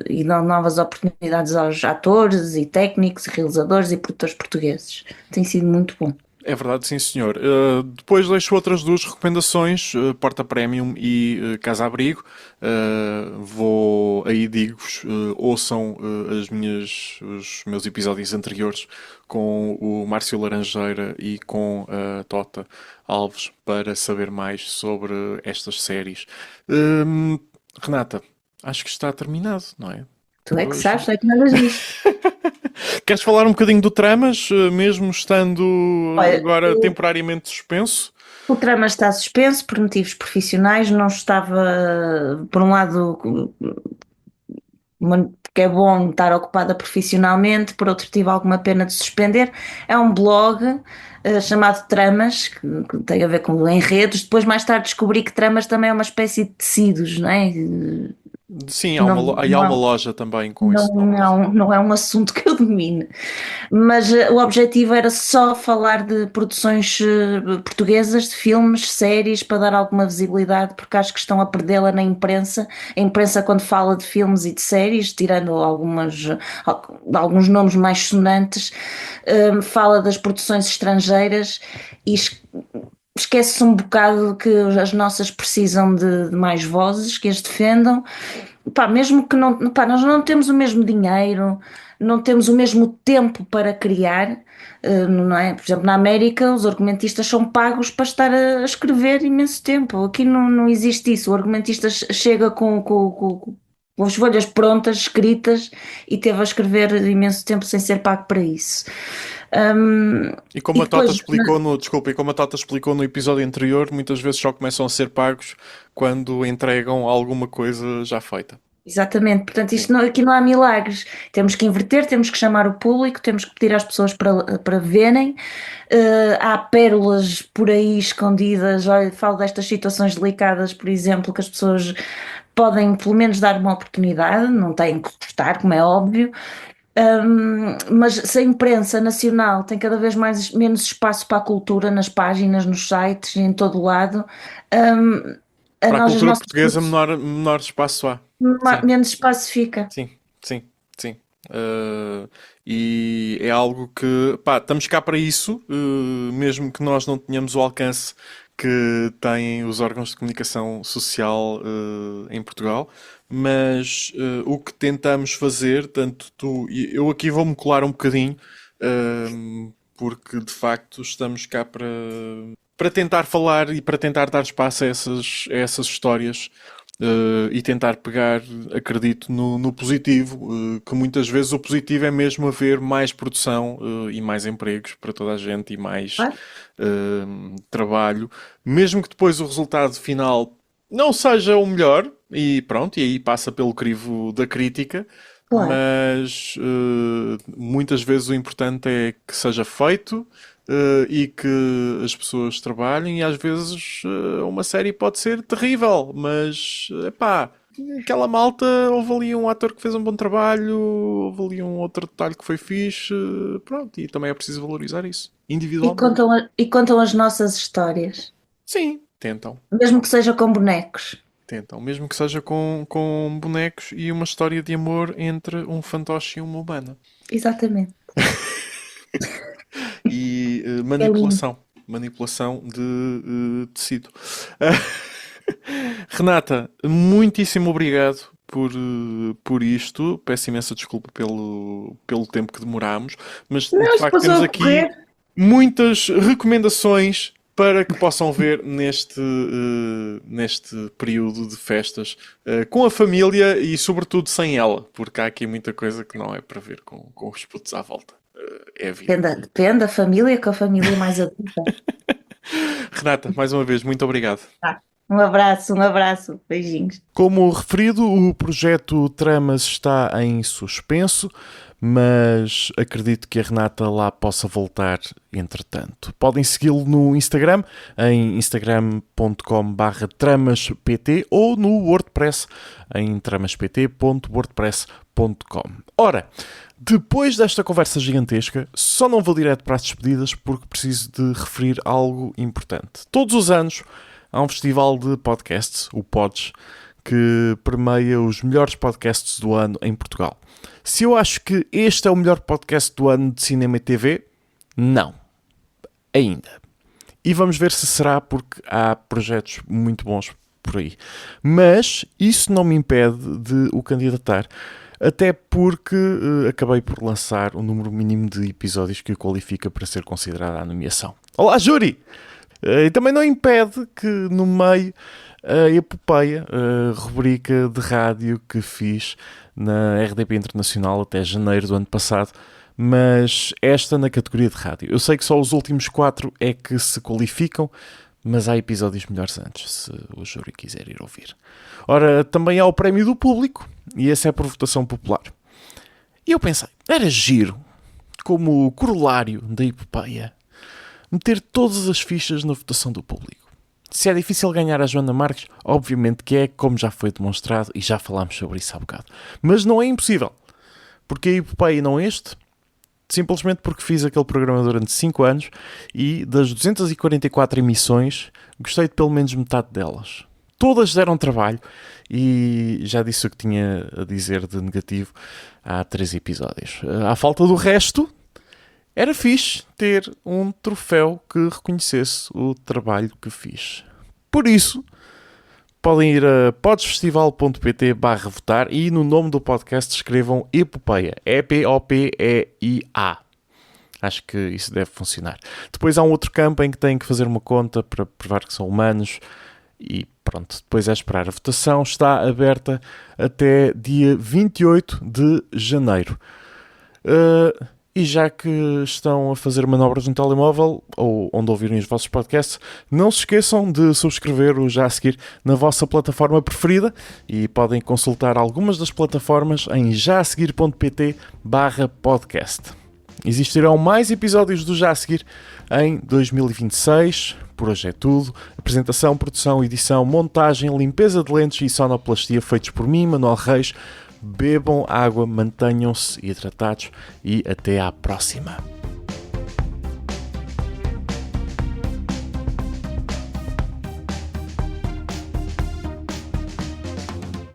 e dá novas oportunidades aos atores e técnicos, e realizadores e produtores portugueses. Tem sido muito bom. É verdade, sim, senhor. Depois deixo outras duas recomendações, Porta Premium e Casa Abrigo. Vou aí digo-vos, ouçam os meus episódios anteriores com o Márcio Laranjeira e com a Tota Alves para saber mais sobre estas séries. Renata, acho que está terminado, não é? Tu é Por que hoje. sabes, tu é que mandas nisto. Queres falar um bocadinho do Tramas, mesmo estando Olha, agora temporariamente suspenso? o trama está suspenso por motivos profissionais, não estava, por um lado, porque é bom estar ocupada profissionalmente, por outro tive alguma pena de suspender. É um blog chamado Tramas, que tem a ver com enredos. Depois, mais tarde, descobri que Tramas também é uma espécie de tecidos, não é? Sim, Não, aí há uma loja também com esse nome. não é um assunto que eu domine. Mas o objetivo era só falar de produções portuguesas, de filmes, séries, para dar alguma visibilidade, porque acho que estão a perdê-la na imprensa. A imprensa, quando fala de filmes e de séries, tirando alguns nomes mais sonantes, fala das produções estrangeiras e esquece-se um bocado que as nossas precisam de mais vozes que as defendam. Pá, mesmo que não, pá, nós não temos o mesmo dinheiro, não temos o mesmo tempo para criar, não é? Por exemplo, na América, os argumentistas são pagos para estar a escrever imenso tempo. Aqui não existe isso. O argumentista chega com as folhas prontas, escritas, e teve a escrever imenso tempo sem ser pago para isso. E como E a Tota depois, explicou desculpa, e como a Tota explicou no episódio anterior, muitas vezes só começam a ser pagos quando entregam alguma coisa já feita. exatamente, portanto, Sim. aqui não há milagres. Temos que inverter, temos que chamar o público, temos que pedir às pessoas para verem. Há pérolas por aí escondidas. Olha, falo destas situações delicadas, por exemplo, que as pessoas podem pelo menos dar uma oportunidade, não têm que gostar, como é óbvio. Mas se a imprensa nacional tem cada vez menos espaço para a cultura nas páginas, nos sites, em todo lado, Para a as cultura nossas portuguesa, menor espaço há. Sim. menos espaço fica. Sim, sim, sim. E é algo que, pá, estamos cá para isso, mesmo que nós não tenhamos o alcance que têm os órgãos de comunicação social em Portugal, mas o que tentamos fazer, tanto tu e eu aqui vou-me colar um bocadinho, porque de facto estamos cá para tentar falar e para tentar dar espaço a essas histórias. E tentar pegar, acredito, no positivo, que muitas vezes o positivo é mesmo haver mais produção e mais empregos para toda a gente e mais Claro. trabalho, mesmo que depois o resultado final não seja o melhor, e pronto, e aí passa pelo crivo da crítica, Claro. mas muitas vezes o importante é que seja feito e que as pessoas trabalhem, e às vezes uma série pode ser terrível, mas epá, aquela malta, houve ali um ator que fez um bom trabalho, houve ali um outro detalhe que foi fixe, pronto, e também é preciso valorizar isso, E individualmente. contam as nossas histórias, Sim, tentam. mesmo que seja com bonecos. Tentam, mesmo que seja com bonecos e uma história de amor entre um fantoche e uma humana. Exatamente. E É lindo. manipulação de tecido. Renata, muitíssimo obrigado por isto. Peço imensa desculpa pelo tempo que demorámos, mas de Não, facto passou temos a aqui correr. muitas recomendações para que possam ver neste período de festas com a família e sobretudo sem ela, porque há aqui muita coisa que não é para ver com os putos à volta. É a vida. Depende da família, com a família mais adulta. Renata, mais uma vez, muito obrigado. Tá. Um abraço, beijinhos. Como referido, o projeto Tramas está em suspenso, mas acredito que a Renata lá possa voltar entretanto. Podem segui-lo no Instagram, em instagram.com/tramaspt ou no WordPress, em tramaspt.wordpress.com. Ora, depois desta conversa gigantesca, só não vou direto para as despedidas porque preciso de referir algo importante. Todos os anos há um festival de podcasts, o Pods, que premia os melhores podcasts do ano em Portugal. Se eu acho que este é o melhor podcast do ano de cinema e TV, não. Ainda. E vamos ver se será, porque há projetos muito bons por aí. Mas isso não me impede de o candidatar, até porque acabei por lançar o número mínimo de episódios que o qualifica para ser considerada a nomeação. Olá, júri! E também não impede que no meio a Epopeia, a rubrica de rádio que fiz na RDP Internacional até janeiro do ano passado, mas esta na categoria de rádio. Eu sei que só os últimos 4 é que se qualificam, mas há episódios melhores antes, se o júri quiser ir ouvir. Ora, também há o prémio do público, e esse é por votação popular. E eu pensei, era giro, como corolário da Epopeia, meter todas as fichas na votação do público. Se é difícil ganhar a Joana Marques, obviamente que é, como já foi demonstrado, e já falámos sobre isso há bocado. Mas não é impossível, porque a Epopeia não é este, simplesmente porque fiz aquele programa durante 5 anos e das 244 emissões, gostei de pelo menos metade delas. Todas deram trabalho e já disse o que tinha a dizer de negativo há 3 episódios. À falta do resto, era fixe ter um troféu que reconhecesse o trabalho que fiz. Por isso, podem ir a podsfestival.pt/votar e no nome do podcast escrevam Epopeia. EPOPEIA. Acho que isso deve funcionar. Depois há um outro campo em que têm que fazer uma conta para provar que são humanos e pronto. Depois é esperar. A votação está aberta até dia 28 de janeiro. E já que estão a fazer manobras no telemóvel ou onde ouvirem os vossos podcasts, não se esqueçam de subscrever o Já a Seguir na vossa plataforma preferida e podem consultar algumas das plataformas em jaaseguir.pt/podcast. Existirão mais episódios do Já a Seguir em 2026. Por hoje é tudo. Apresentação, produção, edição, montagem, limpeza de lentes e sonoplastia feitos por mim, Manuel Reis. Bebam água, mantenham-se hidratados e até à próxima.